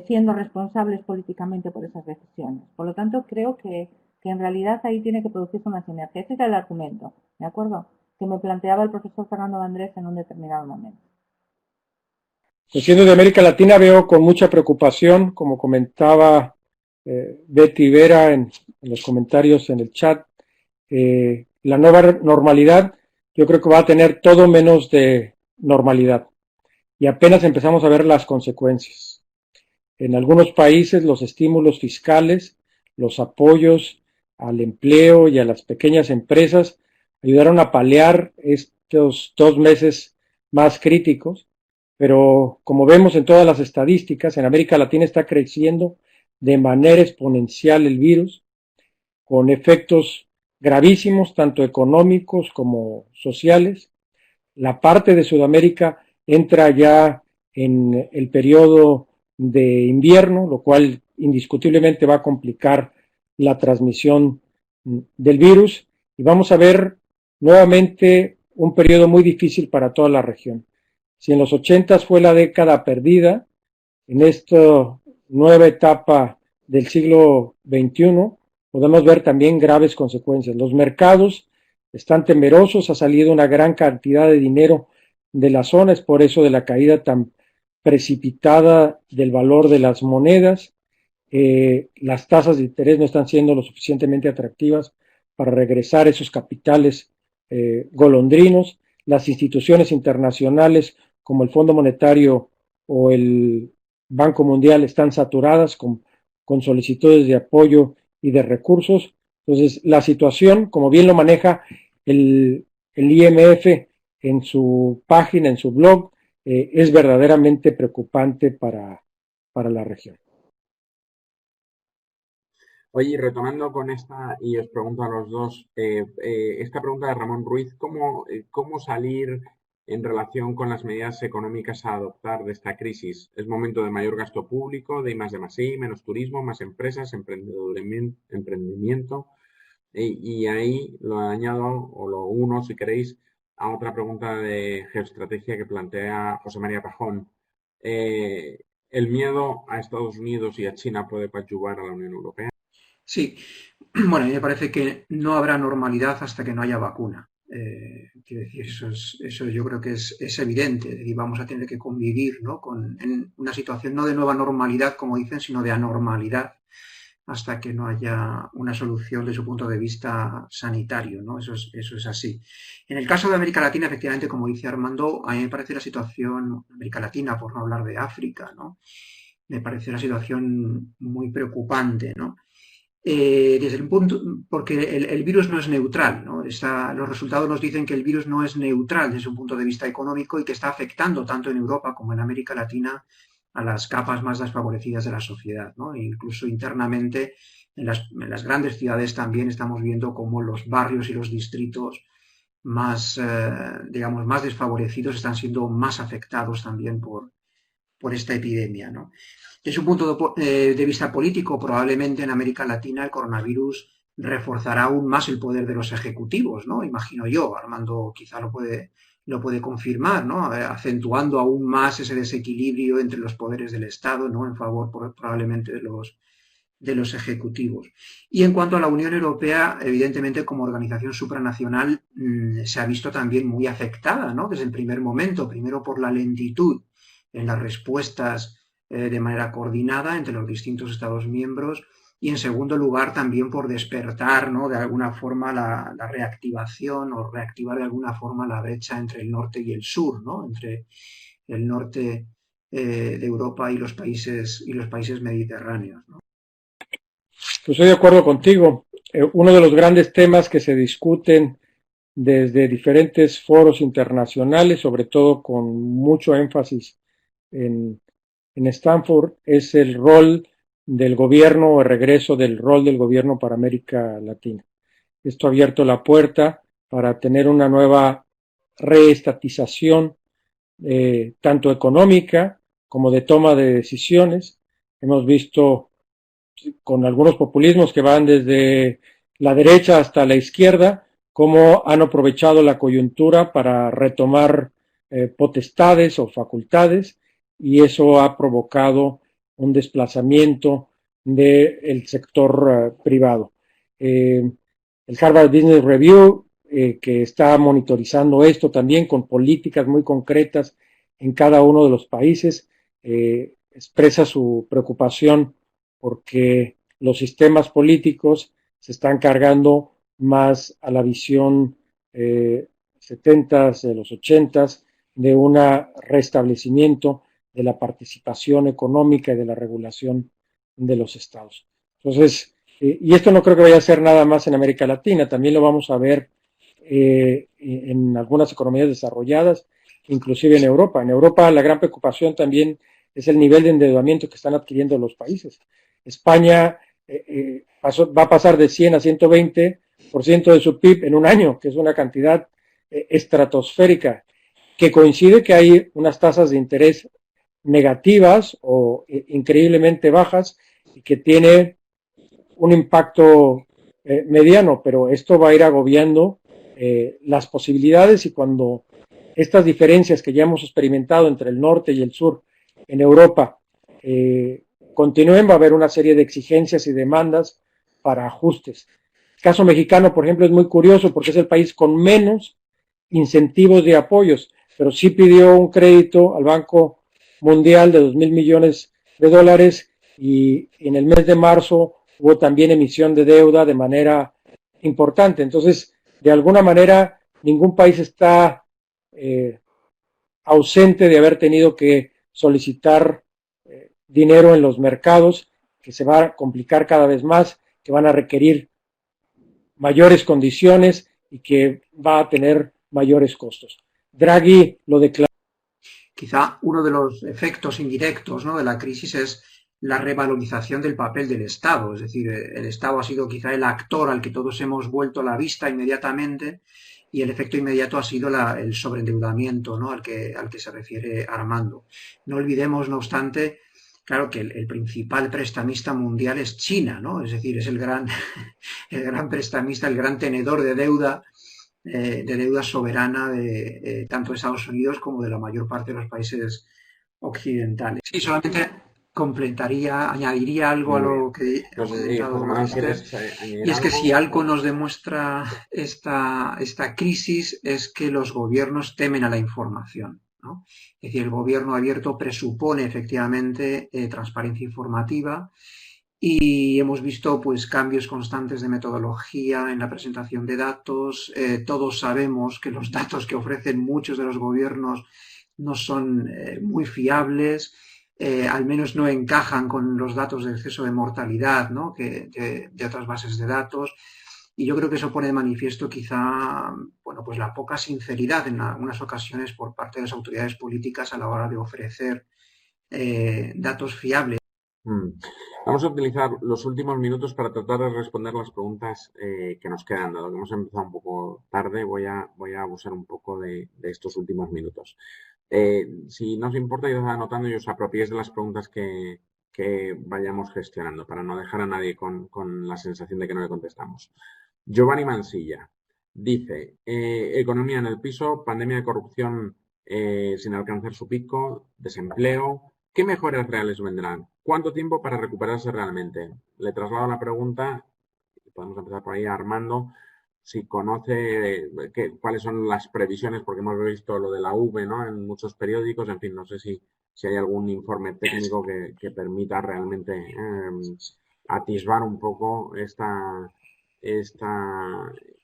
siendo responsables políticamente por esas decisiones. Por lo tanto, creo que en realidad ahí tiene que producirse una sinergia. Ese es el argumento, ¿de acuerdo?, que me planteaba el profesor Fernando Vandrés en un determinado momento. Pues siendo de América Latina, veo con mucha preocupación, como comentaba Betty Vera en los comentarios en el chat, la nueva normalidad yo creo que va a tener todo menos de normalidad y apenas empezamos a ver las consecuencias. En algunos países los estímulos fiscales, los apoyos al empleo y a las pequeñas empresas ayudaron a paliar estos 2 meses más críticos, pero como vemos en todas las estadísticas, en América Latina está creciendo de manera exponencial el virus, con efectos gravísimos, tanto económicos como sociales. La parte de Sudamérica entra ya en el periodo de invierno, lo cual indiscutiblemente va a complicar la transmisión del virus, y vamos a ver nuevamente un periodo muy difícil para toda la región. Si en los 80 fue la década perdida, en esta nueva etapa del siglo XXI podemos ver también graves consecuencias. Los mercados están temerosos, ha salido una gran cantidad de dinero de la zona, es por eso de la caída tan precipitada del valor de las monedas. Las tasas de interés no están siendo lo suficientemente atractivas para regresar esos capitales golondrinos. Las instituciones internacionales como el Fondo Monetario o el Banco Mundial están saturadas con solicitudes de apoyo y de recursos. Entonces, la situación, como bien lo maneja el IMF en su página, en su blog, es verdaderamente preocupante para la región. Oye, retomando con esta, y os pregunto a los dos, esta pregunta de Ramón Ruiz, ¿cómo salir en relación con las medidas económicas a adoptar de esta crisis? ¿Es momento de mayor gasto público, de I+D+I, menos turismo, más empresas, emprendimiento? Y ahí lo añado, o lo uno, si queréis, a otra pregunta de geoestrategia que plantea José María Pajón. ¿El miedo a Estados Unidos y a China puede coadyuvar a la Unión Europea? Sí, bueno, a mí me parece que no habrá normalidad hasta que no haya vacuna. Quiero decir, eso yo creo que es evidente, y vamos a tener que convivir, ¿no?, en una situación no de nueva normalidad, como dicen, sino de anormalidad, hasta que no haya una solución desde su punto de vista sanitario, ¿no? Eso es así. En el caso de América Latina, efectivamente, como dice Armando, a mí me parece la situación, América Latina, por no hablar de África, ¿no?, me parece una situación muy preocupante, ¿no? desde el punto, porque el virus no es neutral, ¿no? Los resultados nos dicen que el virus no es neutral desde un punto de vista económico y que está afectando tanto en Europa como en América Latina a las capas más desfavorecidas de la sociedad, ¿no? E incluso internamente en las grandes ciudades también estamos viendo cómo los barrios y los distritos más, digamos, más desfavorecidos están siendo más afectados también por esta epidemia, ¿no? Desde un punto de vista político, probablemente en América Latina el coronavirus reforzará aún más el poder de los ejecutivos, ¿no? Imagino yo, Armando quizá lo puede confirmar, ¿no? Acentuando aún más ese desequilibrio entre los poderes del Estado, ¿no? En favor probablemente de los ejecutivos. Y en cuanto a la Unión Europea, evidentemente como organización supranacional se ha visto también muy afectada, ¿no? Desde el primer momento, primero por la lentitud en las respuestas de manera coordinada entre los distintos Estados miembros y en segundo lugar también por despertar, ¿no? De alguna forma la reactivación o reactivar de alguna forma la brecha entre el norte y el sur, ¿no? Entre el norte de Europa y los países mediterráneos, ¿no? Pues estoy de acuerdo contigo. Uno de los grandes temas que se discuten desde diferentes foros internacionales, sobre todo con mucho énfasis en Stanford, es el rol del gobierno o el regreso del rol del gobierno para América Latina. Esto ha abierto la puerta para tener una nueva reestatización, tanto económica como de toma de decisiones. Hemos visto con algunos populismos que van desde la derecha hasta la izquierda, cómo han aprovechado la coyuntura para retomar potestades o facultades, y eso ha provocado un desplazamiento del sector privado. El Harvard Business Review, que está monitorizando esto también con políticas muy concretas en cada uno de los países, expresa su preocupación porque los sistemas políticos se están cargando más a la visión 70s, de los 80s, de un restablecimiento de la participación económica y de la regulación de los estados. Entonces, y esto no creo que vaya a ser nada más en América Latina, también lo vamos a ver en algunas economías desarrolladas, inclusive en Europa. En Europa la gran preocupación también es el nivel de endeudamiento que están adquiriendo los países. España va a pasar de 100 a 120% de su PIB en un año, que es una cantidad estratosférica, que coincide que hay unas tasas de interés negativas o increíblemente bajas y que tiene un impacto mediano, pero esto va a ir agobiando las posibilidades, y cuando estas diferencias que ya hemos experimentado entre el norte y el sur en Europa continúen, va a haber una serie de exigencias y demandas para ajustes. El caso mexicano, por ejemplo, es muy curioso porque es el país con menos incentivos de apoyos, pero sí pidió un crédito al Banco Mundial de $2,000 millones, y en el mes de marzo hubo también emisión de deuda de manera importante. Entonces, de alguna manera, ningún país está ausente de haber tenido que solicitar dinero en los mercados, que se va a complicar cada vez más, que van a requerir mayores condiciones y que va a tener mayores costos. Draghi lo declaró. Quizá uno de los efectos indirectos, ¿no?, de la crisis es la revalorización del papel del Estado. Es decir, el Estado ha sido quizá el actor al que todos hemos vuelto la vista inmediatamente, y el efecto inmediato ha sido el sobreendeudamiento, ¿no?, al que se refiere Armando. No olvidemos, no obstante, claro, que el principal prestamista mundial es China, ¿no? Es decir, es el gran prestamista, el gran tenedor de deuda soberana de tanto de Estados Unidos como de la mayor parte de los países occidentales. Sí, solamente añadiría algo a lo que ha comentado usted, y es que si algo nos demuestra esta crisis es que los gobiernos temen a la información, ¿no? Es decir, el gobierno abierto presupone efectivamente transparencia informativa, y hemos visto pues cambios constantes de metodología en la presentación de datos. Todos sabemos que los datos que ofrecen muchos de los gobiernos no son muy fiables. al menos no encajan con los datos de exceso de mortalidad, ¿no? de otras bases de datos. Y yo creo que eso pone de manifiesto quizá, bueno, pues la poca sinceridad en algunas ocasiones por parte de las autoridades políticas a la hora de ofrecer datos fiables. Vamos a utilizar los últimos minutos para tratar de responder las preguntas que nos quedan. Dado que hemos empezado un poco tarde, voy a abusar un poco de estos últimos minutos. Si no os importa, yo os anotando y os apropiéis de las preguntas que vayamos gestionando para no dejar a nadie con la sensación de que no le contestamos. Giovanni Mansilla dice, economía en el piso, pandemia de corrupción sin alcanzar su pico, desempleo, ¿qué mejoras reales vendrán? ¿Cuánto tiempo para recuperarse realmente? Le traslado la pregunta, podemos empezar por ahí, a Armando, si conoce cuáles son las previsiones, porque hemos visto lo de la V, ¿no? En muchos periódicos, en fin, no sé si hay algún informe técnico que permita realmente atisbar un poco esta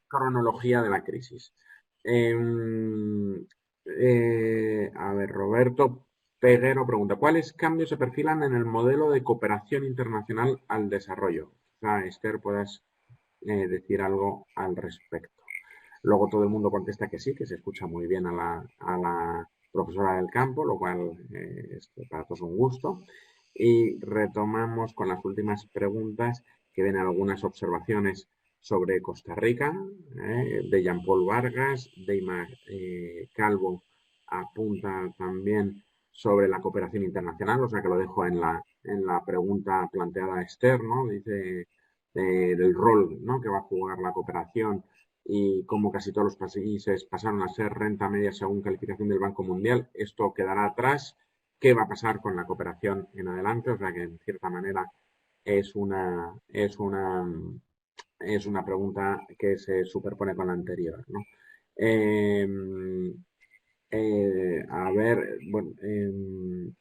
cronología de la crisis. A ver, Roberto Peguero pregunta, ¿cuáles cambios se perfilan en el modelo de cooperación internacional al desarrollo? Quizá, Esther, puedas decir algo al respecto. Luego todo el mundo contesta que sí, que se escucha muy bien a la profesora del campo, lo cual es para todos un gusto. Y retomamos con las últimas preguntas, que ven algunas observaciones sobre Costa Rica, de Jean-Paul Vargas, Deima Calvo apunta también sobre la cooperación internacional, o sea que lo dejo en la pregunta planteada a Esther, ¿no? Dice del rol, ¿no?, que va a jugar la cooperación y cómo casi todos los países pasaron a ser renta media según calificación del Banco Mundial. Esto quedará atrás. ¿Qué va a pasar con la cooperación en adelante? O sea que en cierta manera es una pregunta que se superpone con la anterior, ¿no? A ver, bueno,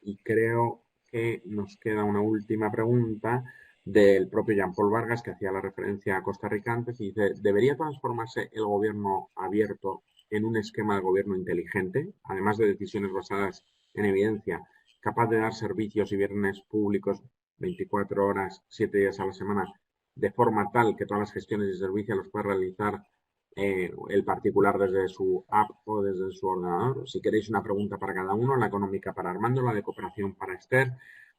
y creo que nos queda una última pregunta del propio Jean-Paul Vargas, que hacía la referencia a Costa Rica antes, y dice, ¿debería transformarse el gobierno abierto en un esquema de gobierno inteligente, además de decisiones basadas en evidencia, capaz de dar servicios y bienes públicos 24 horas, 7 días a la semana, de forma tal que todas las gestiones y servicios los pueda realizar el particular desde su app o desde su ordenador? Si queréis una pregunta para cada uno, la económica para Armando, la de cooperación para Esther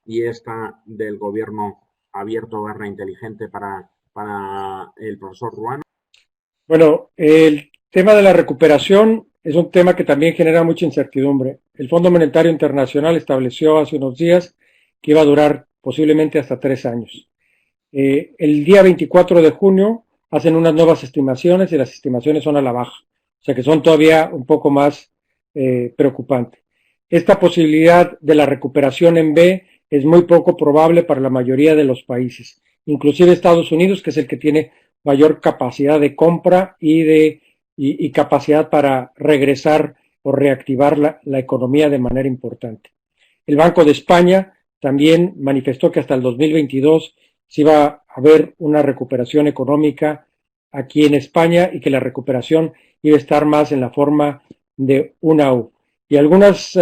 y esta del gobierno abierto / inteligente para el profesor Ruano. Bueno, el tema de la recuperación es un tema que también genera mucha incertidumbre. El Fondo Monetario Internacional estableció hace unos días que iba a durar posiblemente hasta 3 años. El día 24 de junio hacen unas nuevas estimaciones y las estimaciones son a la baja, o sea que son todavía un poco más preocupantes. Esta posibilidad de la recuperación en B es muy poco probable para la mayoría de los países, inclusive Estados Unidos, que es el que tiene mayor capacidad de compra y capacidad para regresar o reactivar la economía de manera importante. El Banco de España también manifestó que hasta el 2022 se iba a haber una recuperación económica aquí en España y que la recuperación iba a estar más en la forma de una U. Y algunas,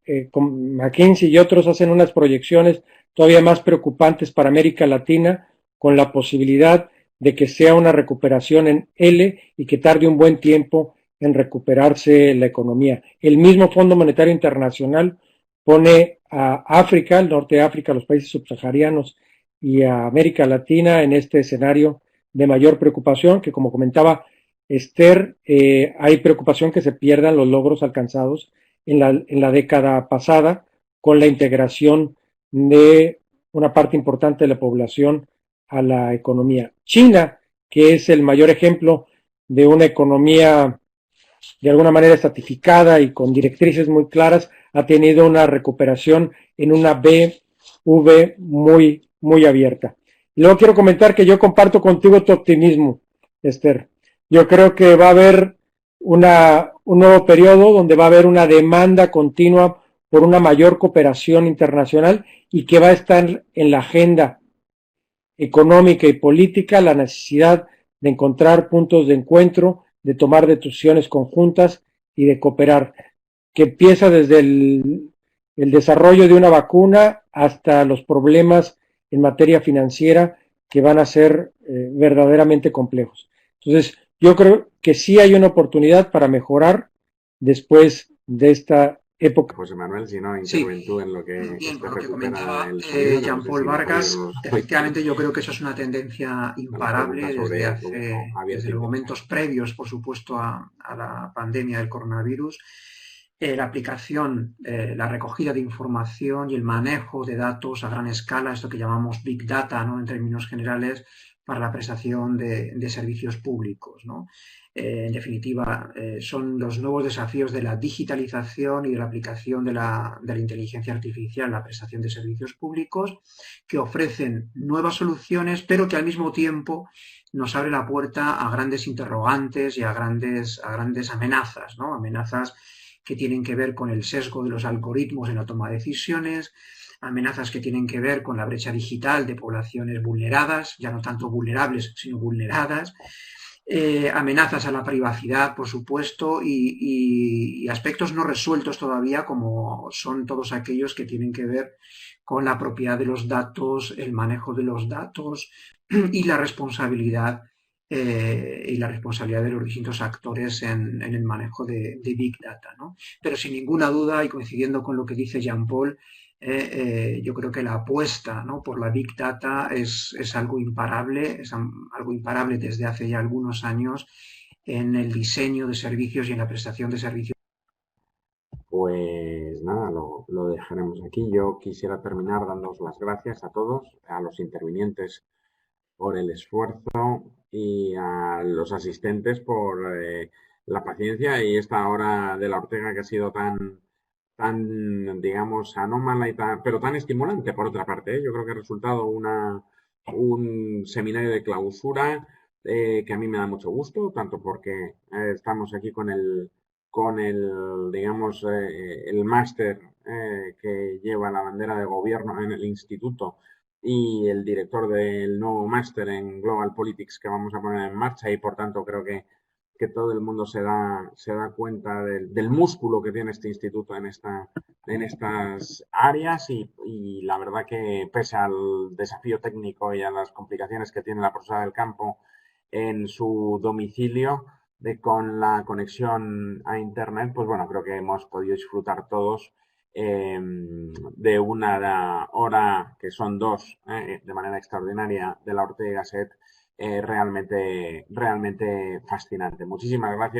McKinsey y otros hacen unas proyecciones todavía más preocupantes para América Latina, con la posibilidad de que sea una recuperación en L y que tarde un buen tiempo en recuperarse la economía. El mismo Fondo Monetario Internacional pone a África, el norte de África, los países subsaharianos y a América Latina en este escenario de mayor preocupación, que como comentaba Esther, hay preocupación que se pierdan los logros alcanzados en la década pasada con la integración de una parte importante de la población a la economía. China, que es el mayor ejemplo de una economía de alguna manera estratificada y con directrices muy claras, ha tenido una recuperación en una V muy abierta. Y luego quiero comentar que yo comparto contigo tu optimismo, Esther. Yo creo que va a haber un nuevo periodo donde va a haber una demanda continua por una mayor cooperación internacional y que va a estar en la agenda económica y política la necesidad de encontrar puntos de encuentro, de tomar decisiones conjuntas y de cooperar, que empieza desde el desarrollo de una vacuna hasta los problemas en materia financiera que van a ser verdaderamente complejos. Entonces, yo creo que sí hay una oportunidad para mejorar después de esta época. José Manuel, si no, interven tú en lo que bien, esté con lo que recuperada comentaba el sonido. Jean-Paul Vargas, efectivamente yo creo que eso es una tendencia imparable desde los momentos previos, por supuesto, a la pandemia del coronavirus. La aplicación, la recogida de información y el manejo de datos a gran escala, esto que llamamos Big Data, ¿no?, en términos generales, para la prestación de servicios públicos, ¿no? En definitiva, son los nuevos desafíos de la digitalización y de la aplicación de la inteligencia artificial en la prestación de servicios públicos, que ofrecen nuevas soluciones, pero que al mismo tiempo nos abre la puerta a grandes interrogantes y a grandes amenazas, ¿no? Amenazas que tienen que ver con el sesgo de los algoritmos en la toma de decisiones, amenazas que tienen que ver con la brecha digital de poblaciones vulneradas, ya no tanto vulnerables, sino vulneradas, amenazas a la privacidad, por supuesto, y aspectos no resueltos todavía, como son todos aquellos que tienen que ver con la propiedad de los datos, el manejo de los datos y la responsabilidad de los distintos actores en el manejo de Big Data, ¿no? Pero sin ninguna duda, y coincidiendo con lo que dice Jean-Paul, yo creo que la apuesta, ¿no?, por la Big Data es algo imparable desde hace ya algunos años en el diseño de servicios y en la prestación de servicios. Pues nada, lo dejaremos aquí. Yo quisiera terminar dándoos las gracias a todos, a los intervinientes por el esfuerzo y a los asistentes por la paciencia y esta hora de la Ortega que ha sido tan, digamos, anómala pero tan estimulante por otra parte, ¿eh? Yo creo que ha resultado un seminario de clausura que a mí me da mucho gusto, tanto porque estamos aquí con el digamos, el máster que lleva la bandera de gobierno en el instituto y el director del nuevo máster en Global Politics que vamos a poner en marcha y por tanto creo que todo el mundo se da cuenta del músculo que tiene este instituto en estas áreas y la verdad que pese al desafío técnico y a las complicaciones que tiene la profesora del campo en su domicilio con la conexión a internet, pues bueno, creo que hemos podido disfrutar todos de una hora, que son dos, de manera extraordinaria, de la Ortega Gasset, realmente fascinante. Muchísimas gracias.